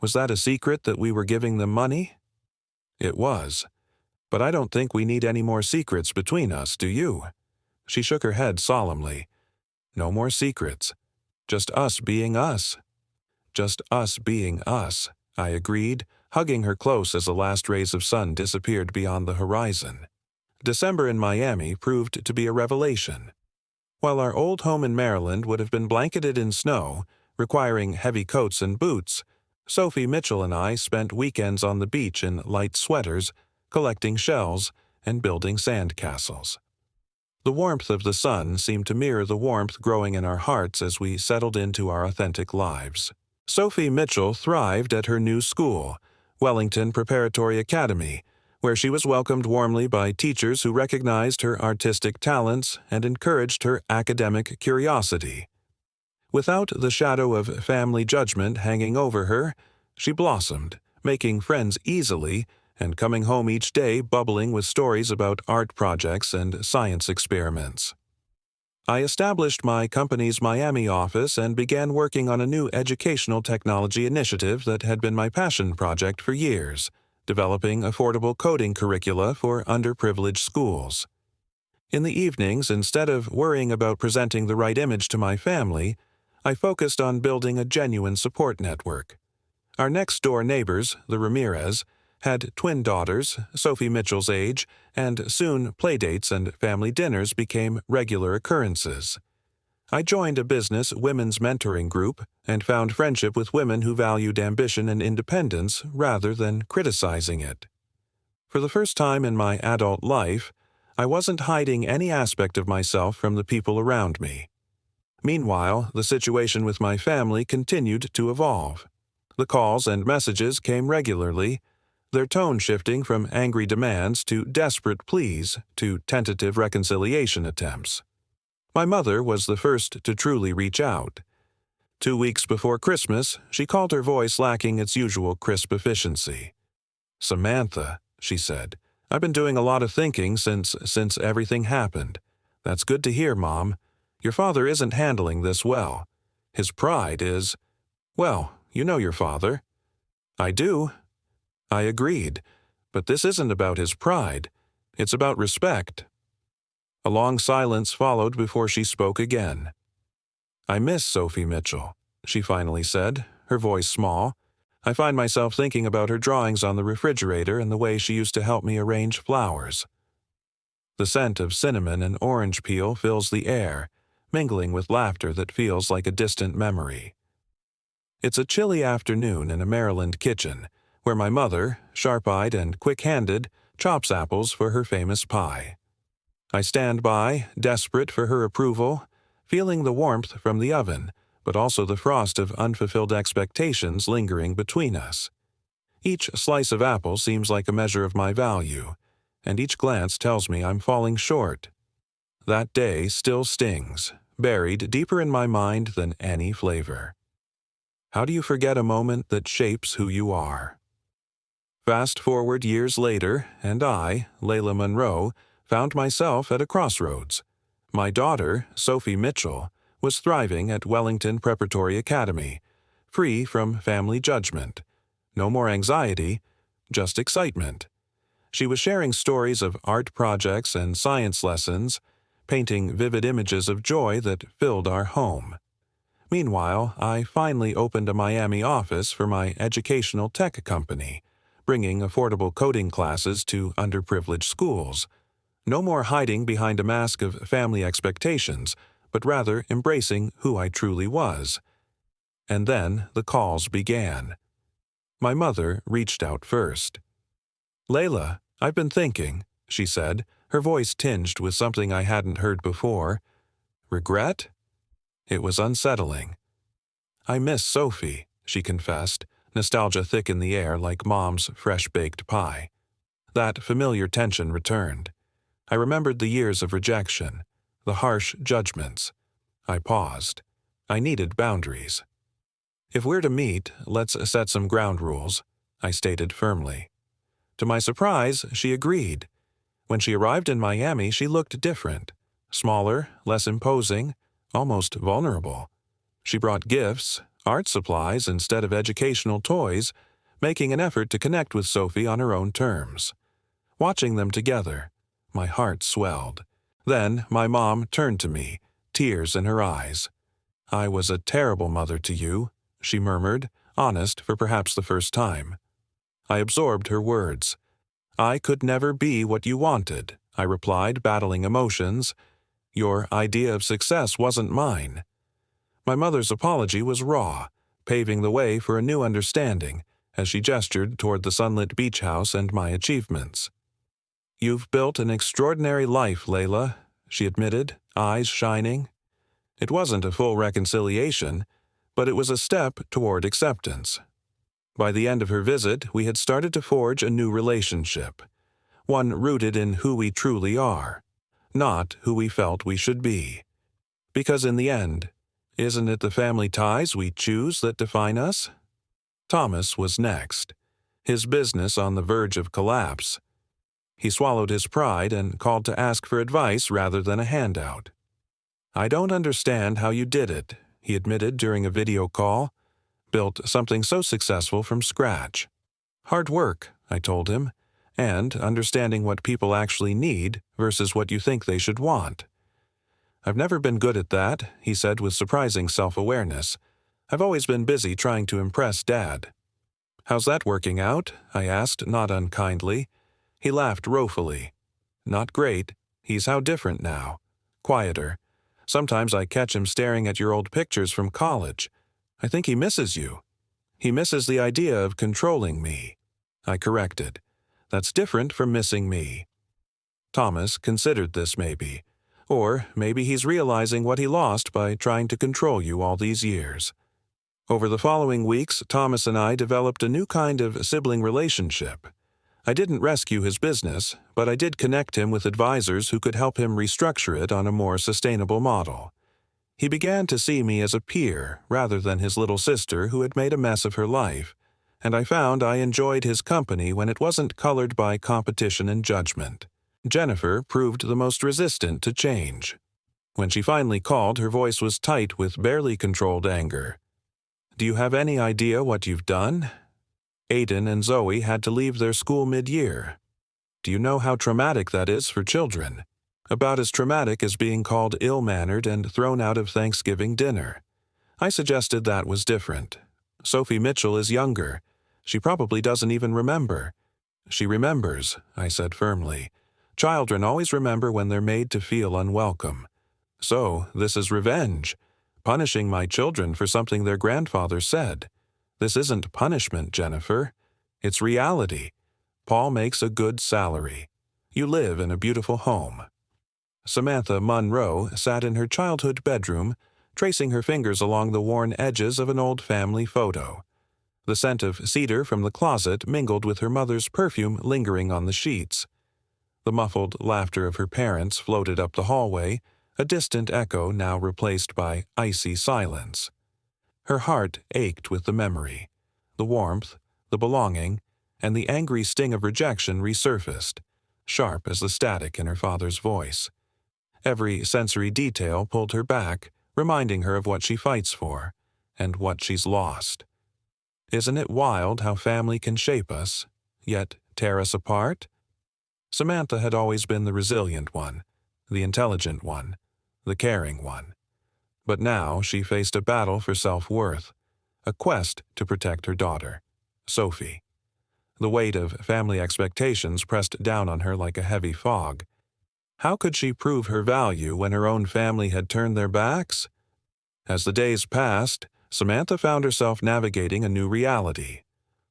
Was that a secret that we were giving them money? It was. But I don't think we need any more secrets between us, do you? She shook her head solemnly. No more secrets. Just us being us. Just us being us, I agreed, hugging her close as the last rays of sun disappeared beyond the horizon. December in Miami proved to be a revelation. While our old home in Maryland would have been blanketed in snow, requiring heavy coats and boots, Sophie Mitchell and I spent weekends on the beach in light sweaters, collecting shells and building sand castles. The warmth of the sun seemed to mirror the warmth growing in our hearts as we settled into our authentic lives. Sophie Mitchell thrived at her new school, Wellington Preparatory Academy, where she was welcomed warmly by teachers who recognized her artistic talents and encouraged her academic curiosity. Without the shadow of family judgment hanging over her, she blossomed, making friends easily and coming home each day bubbling with stories about art projects and science experiments. I established my company's Miami office and began working on a new educational technology initiative that had been my passion project for years, developing affordable coding curricula for underprivileged schools. In the evenings, instead of worrying about presenting the right image to my family, I focused on building a genuine support network. Our next-door neighbors, the Ramirez, had twin daughters, Sophie Mitchell's age, and soon playdates and family dinners became regular occurrences. I joined a business women's mentoring group and found friendship with women who valued ambition and independence rather than criticizing it. For the first time in my adult life, I wasn't hiding any aspect of myself from the people around me. Meanwhile, the situation with my family continued to evolve. The calls and messages came regularly, their tone shifting from angry demands to desperate pleas to tentative reconciliation attempts. My mother was the first to truly reach out. 2 weeks before Christmas, she called, her voice lacking its usual crisp efficiency. "Samantha," she said, "I've been doing a lot of thinking since everything happened. That's good to hear, Mom. Your father isn't handling this well. His pride is... Well, you know your father." "I do." I agreed, but this isn't about his pride. It's about respect. A long silence followed before she spoke again. "I miss Sophie Mitchell," she finally said, her voice small. "I find myself thinking about her drawings on the refrigerator and the way she used to help me arrange flowers." The scent of cinnamon and orange peel fills the air, mingling with laughter that feels like a distant memory. It's a chilly afternoon in a Maryland kitchen, where my mother, sharp-eyed and quick-handed, chops apples for her famous pie. I stand by, desperate for her approval, feeling the warmth from the oven, but also the frost of unfulfilled expectations lingering between us. Each slice of apple seems like a measure of my value, and each glance tells me I'm falling short. That day still stings, buried deeper in my mind than any flavor. How do you forget a moment that shapes who you are? Fast forward years later, and I, Ila Monroe, found myself at a crossroads. My daughter, Sophie Mitchell, was thriving at Wellington Preparatory Academy, free from family judgment. No more anxiety, just excitement. She was sharing stories of art projects and science lessons, painting vivid images of joy that filled our home. Meanwhile, I finally opened a Miami office for my educational tech company, bringing affordable coding classes to underprivileged schools. No more hiding behind a mask of family expectations, but rather embracing who I truly was. And then the calls began. My mother reached out first. "Layla, I've been thinking," she said, her voice tinged with something I hadn't heard before. "Regret?" It was unsettling. "I miss Sophie," she confessed, nostalgia thick in the air like Mom's fresh-baked pie. That familiar tension returned. I remembered the years of rejection, the harsh judgments. I paused. I needed boundaries. "If we're to meet, let's set some ground rules," I stated firmly. To my surprise, she agreed. When she arrived in Miami, she looked different. Smaller, less imposing, almost vulnerable. She brought gifts, art supplies instead of educational toys, making an effort to connect with Sophie on her own terms. Watching them together, my heart swelled. Then my mom turned to me, tears in her eyes. "I was a terrible mother to you," she murmured, honest for perhaps the first time. I absorbed her words. "I could never be what you wanted," I replied, battling emotions. "Your idea of success wasn't mine." My mother's apology was raw, paving the way for a new understanding as she gestured toward the sunlit beach house and my achievements. "You've built an extraordinary life, Layla," she admitted, eyes shining. It wasn't a full reconciliation, but it was a step toward acceptance. By the end of her visit, we had started to forge a new relationship, one rooted in who we truly are, not who we felt we should be. Because in the end, isn't it the family ties we choose that define us? Thomas was next, his business on the verge of collapse. He swallowed his pride and called to ask for advice rather than a handout. "I don't understand how you did it," he admitted during a video call. "Built something so successful from scratch." "Hard work," I told him, "and understanding what people actually need versus what you think they should want." "I've never been good at that," he said with surprising self-awareness. "I've always been busy trying to impress Dad." "How's that working out?" I asked, not unkindly. He laughed woefully. "Not great. He's how different now. Quieter. Sometimes I catch him staring at your old pictures from college. I think he misses you. He misses the idea of controlling me." I corrected. "That's different from missing me." Thomas considered this maybe. Or maybe he's realizing what he lost by trying to control you all these years. Over the following weeks, Thomas and I developed a new kind of sibling relationship. I didn't rescue his business, but I did connect him with advisors who could help him restructure it on a more sustainable model. He began to see me as a peer rather than his little sister who had made a mess of her life, and I found I enjoyed his company when it wasn't colored by competition and judgment. Jennifer proved the most resistant to change. When she finally called, her voice was tight with barely controlled anger. "Do you have any idea what you've done? Aiden and Zoe had to leave their school mid-year. Do you know how traumatic that is for children? About as traumatic as being called ill-mannered and thrown out of Thanksgiving dinner." I suggested that was different. "Sophie Mitchell is younger. She probably doesn't even remember." "She remembers," I said firmly. "Children always remember when they're made to feel unwelcome. So, this is revenge. Punishing my children for something their grandfather said. This isn't punishment, Jennifer. It's reality. Paul makes a good salary. You live in a beautiful home." Samantha Monroe sat in her childhood bedroom, tracing her fingers along the worn edges of an old family photo. The scent of cedar from the closet mingled with her mother's perfume lingering on the sheets. The muffled laughter of her parents floated up the hallway, a distant echo now replaced by icy silence. Her heart ached with the memory. The warmth, the belonging, and the angry sting of rejection resurfaced, sharp as the static in her father's voice. Every sensory detail pulled her back, reminding her of what she fights for, and what she's lost. Isn't it wild how family can shape us, yet tear us apart? Samantha had always been the resilient one, the intelligent one, the caring one. But now she faced a battle for self-worth, a quest to protect her daughter, Sophie. The weight of family expectations pressed down on her like a heavy fog. How could she prove her value when her own family had turned their backs? As the days passed, Samantha found herself navigating a new reality.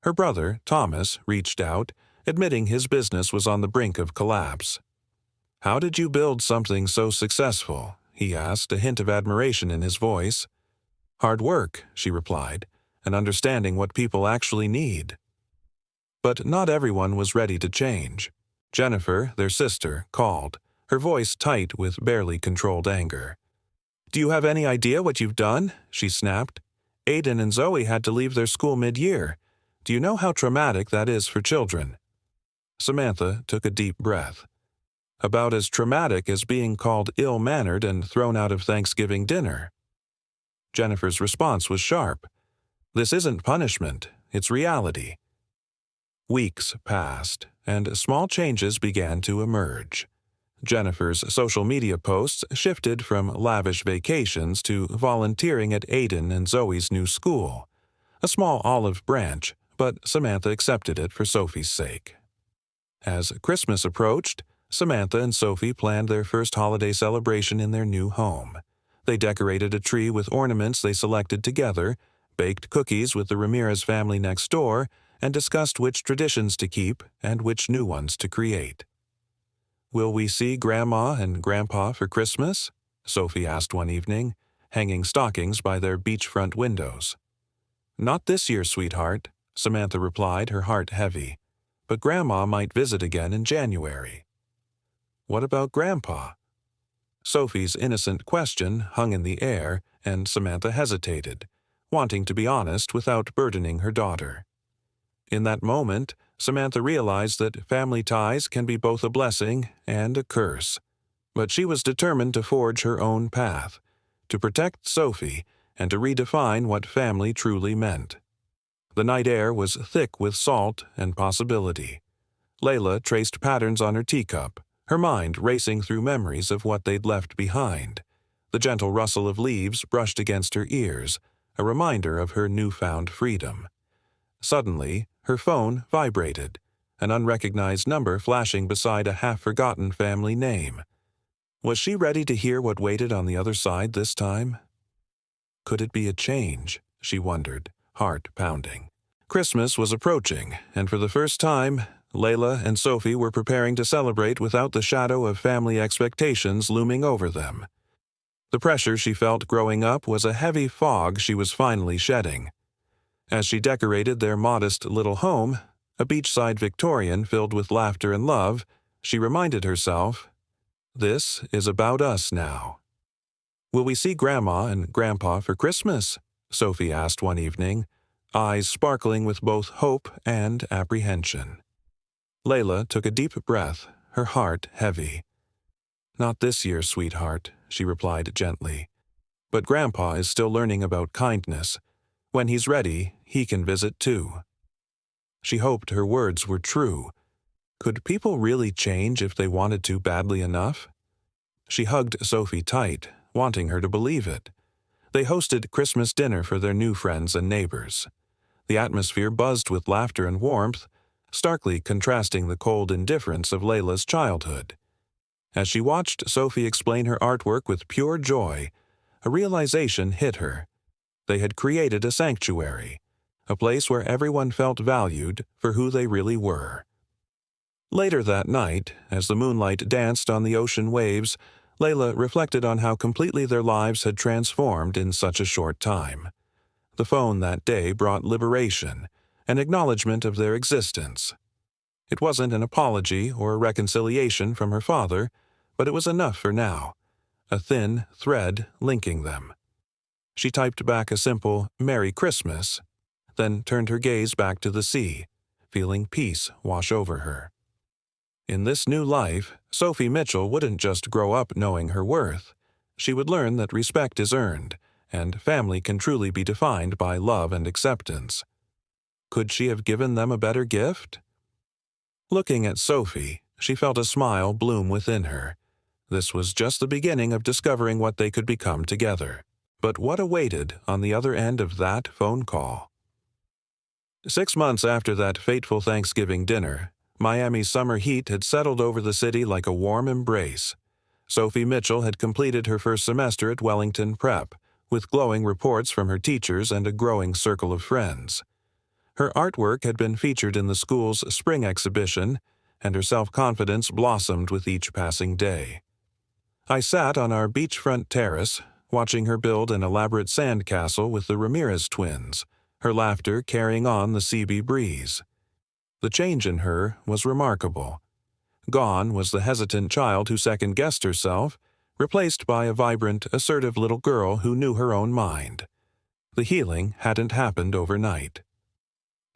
Her brother, Thomas, reached out, admitting his business was on the brink of collapse. "How did you build something so successful?" he asked, a hint of admiration in his voice. "Hard work," she replied, "and understanding what people actually need." But not everyone was ready to change. Jennifer, their sister, called, her voice tight with barely controlled anger. "Do you have any idea what you've done?" she snapped. Aiden and Zoe had to leave their school mid-year. Do you know how traumatic that is for children?" Samantha took a deep breath. "About as traumatic as being called ill-mannered and thrown out of Thanksgiving dinner." Jennifer's response was sharp. "This isn't punishment, it's reality." Weeks passed, and small changes began to emerge. Jennifer's social media posts shifted from lavish vacations to volunteering at Aiden and Zoe's new school. A small olive branch, but Samantha accepted it for Sophie's sake. As Christmas approached, Samantha and Sophie planned their first holiday celebration in their new home. They decorated a tree with ornaments they selected together, baked cookies with the Ramirez family next door, and discussed which traditions to keep and which new ones to create. "Will we see Grandma and Grandpa for Christmas?" Sophie asked one evening, hanging stockings by their beachfront windows. "Not this year, sweetheart," Samantha replied, her heart heavy. "But Grandma might visit again in January." "What about Grandpa?" Sophie's innocent question hung in the air, and Samantha hesitated, wanting to be honest without burdening her daughter. In that moment, Samantha realized that family ties can be both a blessing and a curse. But she was determined to forge her own path, to protect Sophie, and to redefine what family truly meant. The night air was thick with salt and possibility. Layla traced patterns on her teacup, her mind racing through memories of what they'd left behind. The gentle rustle of leaves brushed against her ears, a reminder of her newfound freedom. Suddenly, her phone vibrated, an unrecognized number flashing beside a half-forgotten family name. Was she ready to hear what waited on the other side this time? Could it be a change? She wondered, heart pounding. Christmas was approaching, and for the first time, Layla and Sophie were preparing to celebrate without the shadow of family expectations looming over them. The pressure she felt growing up was a heavy fog she was finally shedding. As she decorated their modest little home, a beachside Victorian filled with laughter and love, she reminded herself, "This is about us now." "Will we see Grandma and Grandpa for Christmas?" Sophie asked one evening, eyes sparkling with both hope and apprehension. Layla took a deep breath, her heart heavy. "Not this year, sweetheart," she replied gently. "But Grandpa is still learning about kindness. When he's ready, he can visit too." She hoped her words were true. Could people really change if they wanted to badly enough? She hugged Sophie tight, wanting her to believe it. They hosted Christmas dinner for their new friends and neighbors. The atmosphere buzzed with laughter and warmth, starkly contrasting the cold indifference of Layla's childhood. As she watched Sophie explain her artwork with pure joy, a realization hit her. They had created a sanctuary, a place where everyone felt valued for who they really were. Later that night, as the moonlight danced on the ocean waves, Layla reflected on how completely their lives had transformed in such a short time. The phone that day brought liberation, an acknowledgement of their existence. It wasn't an apology or a reconciliation from her father, but it was enough for now, a thin thread linking them. She typed back a simple "Merry Christmas," then turned her gaze back to the sea, feeling peace wash over her. In this new life, Sophie Mitchell wouldn't just grow up knowing her worth. She would learn that respect is earned, and family can truly be defined by love and acceptance. Could she have given them a better gift? Looking at Sophie, she felt a smile bloom within her. This was just the beginning of discovering what they could become together. But what awaited on the other end of that phone call? 6 months after that fateful Thanksgiving dinner, Miami's summer heat had settled over the city like a warm embrace. Sophie Mitchell had completed her first semester at Wellington Prep, with glowing reports from her teachers and a growing circle of friends. Her artwork had been featured in the school's spring exhibition, and her self-confidence blossomed with each passing day. I sat on our beachfront terrace, watching her build an elaborate sandcastle with the Ramirez twins, her laughter carrying on the CB breeze. The change in her was remarkable. Gone was the hesitant child who second-guessed herself, replaced by a vibrant, assertive little girl who knew her own mind. The healing hadn't happened overnight.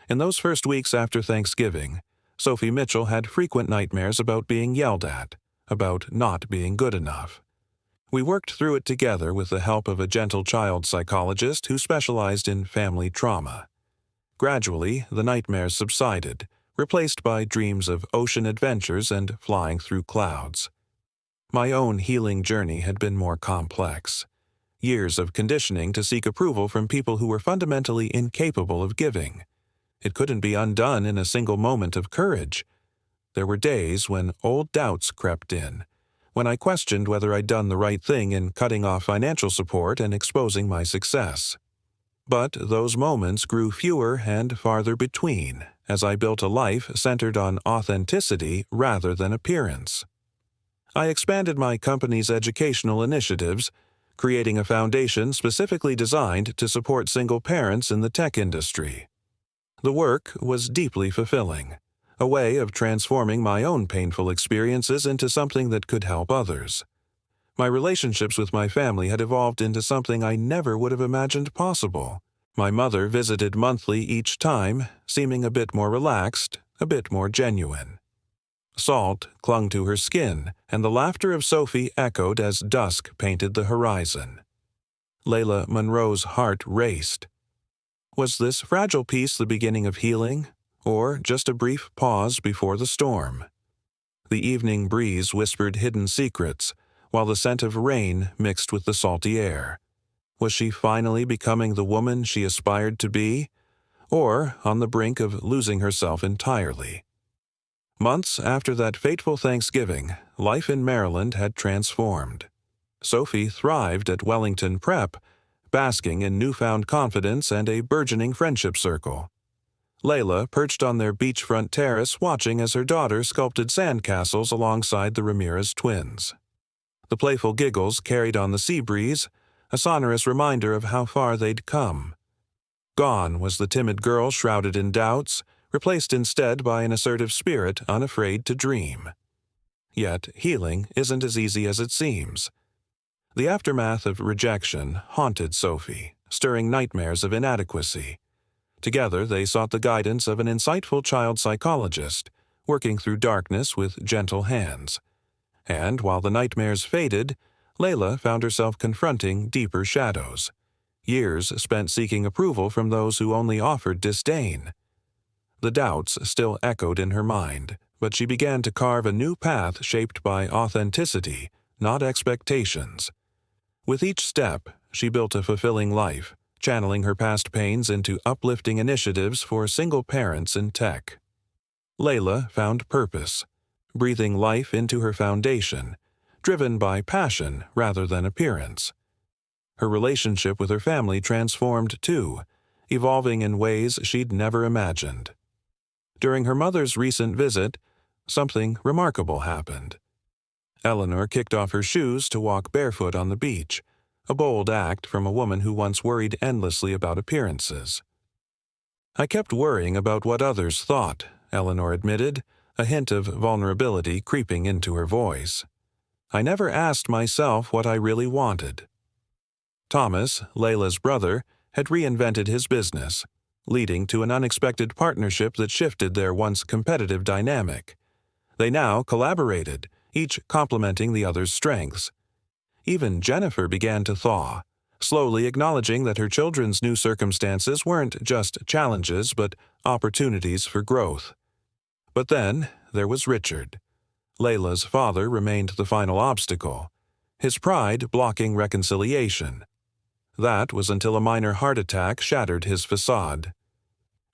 In those first weeks after Thanksgiving, Sophie Mitchell had frequent nightmares about being yelled at, about not being good enough. We worked through it together with the help of a gentle child psychologist who specialized in family trauma. Gradually, the nightmares subsided, replaced by dreams of ocean adventures and flying through clouds. My own healing journey had been more complex. Years of conditioning to seek approval from people who were fundamentally incapable of giving. It couldn't be undone in a single moment of courage. There were days when old doubts crept in, when I questioned whether I'd done the right thing in cutting off financial support and exposing my success. But those moments grew fewer and farther between as I built a life centered on authenticity rather than appearance. I expanded my company's educational initiatives, creating a foundation specifically designed to support single parents in the tech industry. The work was deeply fulfilling, a way of transforming my own painful experiences into something that could help others. My relationships with my family had evolved into something I never would have imagined possible. My mother visited monthly each time, seeming a bit more relaxed, a bit more genuine. Salt clung to her skin, and the laughter of Sophie echoed as dusk painted the horizon. Ila Monroe's heart raced. Was this fragile peace the beginning of healing, or just a brief pause before the storm? The evening breeze whispered hidden secrets, while the scent of rain mixed with the salty air. Was she finally becoming the woman she aspired to be, or on the brink of losing herself entirely? Months after that fateful Thanksgiving, life in Maryland had transformed. Sophie thrived at Wellington Prep, basking in newfound confidence and a burgeoning friendship circle. Layla perched on their beachfront terrace watching as her daughter sculpted sandcastles alongside the Ramirez twins. The playful giggles carried on the sea breeze, a sonorous reminder of how far they'd come. Gone was the timid girl shrouded in doubts, replaced instead by an assertive spirit unafraid to dream. Yet healing isn't as easy as it seems. The aftermath of rejection haunted Sophie, stirring nightmares of inadequacy. Together they sought the guidance of an insightful child psychologist, working through darkness with gentle hands. And while the nightmares faded, Layla found herself confronting deeper shadows. Years spent seeking approval from those who only offered disdain. The doubts still echoed in her mind, but she began to carve a new path shaped by authenticity, not expectations. With each step, she built a fulfilling life, channeling her past pains into uplifting initiatives for single parents in tech. Layla found purpose, breathing life into her foundation, driven by passion rather than appearance. Her relationship with her family transformed too, evolving in ways she'd never imagined. During her mother's recent visit, something remarkable happened. Eleanor kicked off her shoes to walk barefoot on the beach, a bold act from a woman who once worried endlessly about appearances. "I kept worrying about what others thought," Eleanor admitted, a hint of vulnerability creeping into her voice. "I never asked myself what I really wanted." Thomas, Layla's brother, had reinvented his business, leading to an unexpected partnership that shifted their once competitive dynamic. They now collaborated, each complementing the other's strengths. Even Jennifer began to thaw, slowly acknowledging that her children's new circumstances weren't just challenges but opportunities for growth. But then there was Richard. Layla's father remained the final obstacle, his pride blocking reconciliation. That was until a minor heart attack shattered his facade.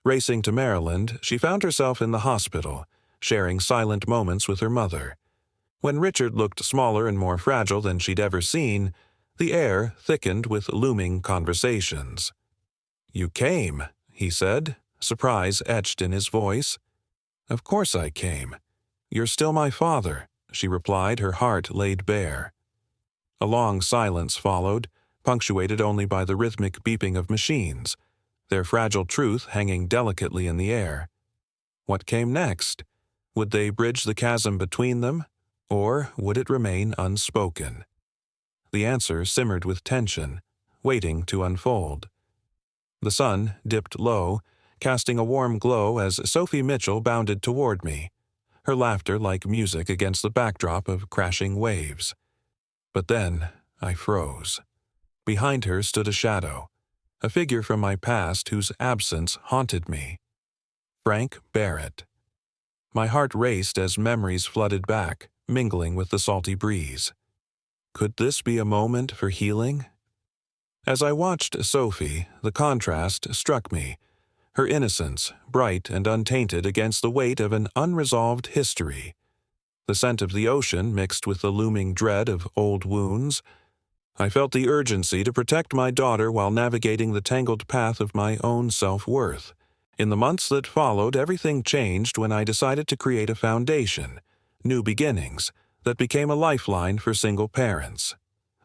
Racing to Maryland, she found herself in the hospital, sharing silent moments with her mother. When Richard looked smaller and more fragile than she'd ever seen, the air thickened with looming conversations. "You came," he said, surprise etched in his voice. "Of course I came. You're still my father," she replied, her heart laid bare. A long silence followed, punctuated only by the rhythmic beeping of machines, their fragile truth hanging delicately in the air. What came next? Would they bridge the chasm between them, or would it remain unspoken? The answer simmered with tension, waiting to unfold. The sun dipped low, casting a warm glow as Sophie Mitchell bounded toward me, her laughter like music against the backdrop of crashing waves. But then I froze. Behind her stood a shadow, a figure from my past whose absence haunted me. Frank Barrett. My heart raced as memories flooded back, mingling with the salty breeze. Could this be a moment for healing? As I watched Sophie, the contrast struck me, her innocence, bright and untainted against the weight of an unresolved history. The scent of the ocean mixed with the looming dread of old wounds. I felt the urgency to protect my daughter while navigating the tangled path of my own self-worth. In the months that followed, everything changed when I decided to create a foundation, new beginnings, that became a lifeline for single parents.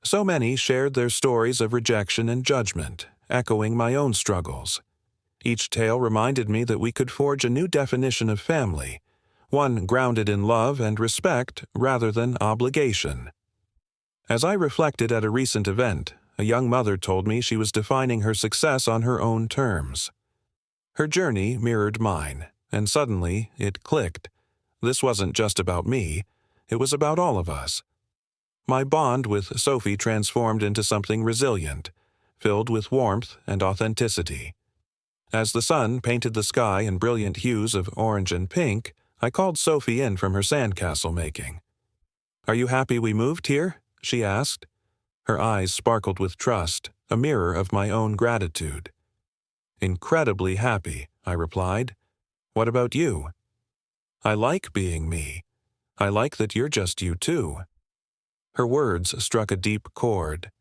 So many shared their stories of rejection and judgment, echoing my own struggles. Each tale reminded me that we could forge a new definition of family, one grounded in love and respect rather than obligation. As I reflected at a recent event, a young mother told me she was defining her success on her own terms. Her journey mirrored mine, and suddenly it clicked. This wasn't just about me, it was about all of us. My bond with Sophie transformed into something resilient, filled with warmth and authenticity. As the sun painted the sky in brilliant hues of orange and pink, I called Sophie in from her sandcastle making. "Are you happy we moved here?" she asked. Her eyes sparkled with trust, a mirror of my own gratitude. "Incredibly happy," I replied. "What about you?" "I like being me. I like that you're just you too." Her words struck a deep chord.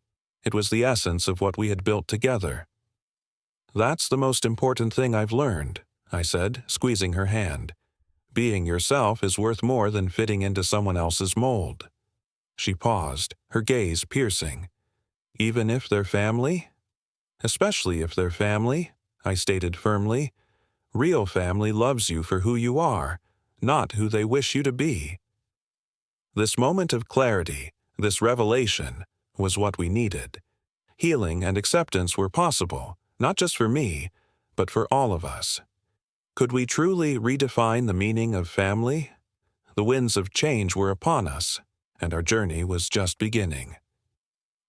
It was the essence of what we had built together. "That's the most important thing I've learned," I said, squeezing her hand. "Being yourself is worth more than fitting into someone else's mold." She paused, her gaze piercing. "Even if they're family?" "Especially if they're family," I stated firmly. "Real family loves you for who you are, not who they wish you to be." This moment of clarity, this revelation, was what we needed. Healing and acceptance were possible, not just for me, but for all of us. Could we truly redefine the meaning of family? The winds of change were upon us, and our journey was just beginning.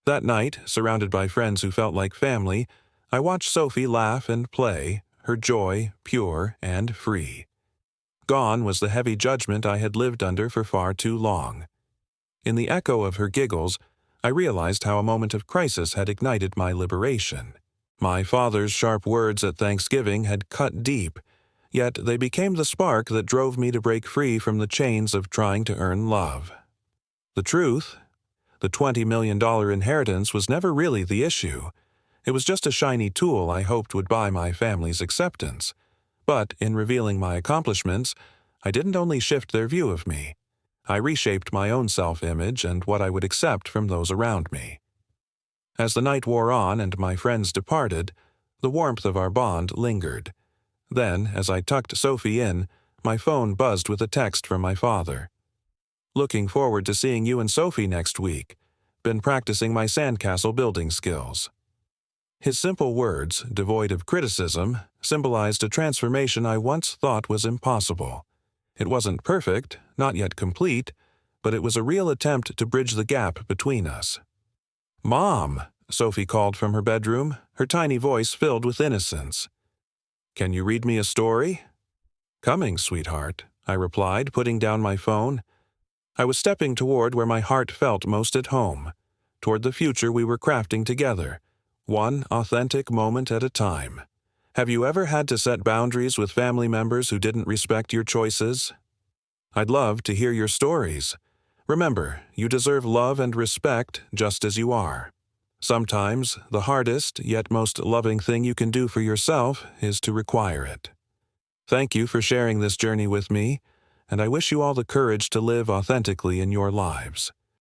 That night, surrounded by friends who felt like family, I watched Sophie laugh and play, her joy pure and free. Gone was the heavy judgment I had lived under for far too long. In the echo of her giggles, I realized how a moment of crisis had ignited my liberation. My father's sharp words at Thanksgiving had cut deep, yet they became the spark that drove me to break free from the chains of trying to earn love. The truth? The $20 million inheritance was never really the issue. It was just a shiny tool I hoped would buy my family's acceptance. But in revealing my accomplishments, I didn't only shift their view of me. I reshaped my own self-image and what I would accept from those around me. As the night wore on and my friends departed, the warmth of our bond lingered. Then, as I tucked Sophie in, my phone buzzed with a text from my father. "Looking forward to seeing you and Sophie next week. Been practicing my sandcastle building skills." His simple words, devoid of criticism, symbolized a transformation I once thought was impossible. It wasn't perfect, not yet complete, but it was a real attempt to bridge the gap between us. "Mom," Sophie called from her bedroom, her tiny voice filled with innocence. "Can you read me a story?" "Coming, sweetheart," I replied, putting down my phone. I was stepping toward where my heart felt most at home, toward the future we were crafting together, one authentic moment at a time. Have you ever had to set boundaries with family members who didn't respect your choices? I'd love to hear your stories. Remember, you deserve love and respect just as you are. Sometimes, the hardest yet most loving thing you can do for yourself is to require it. Thank you for sharing this journey with me, and I wish you all the courage to live authentically in your lives.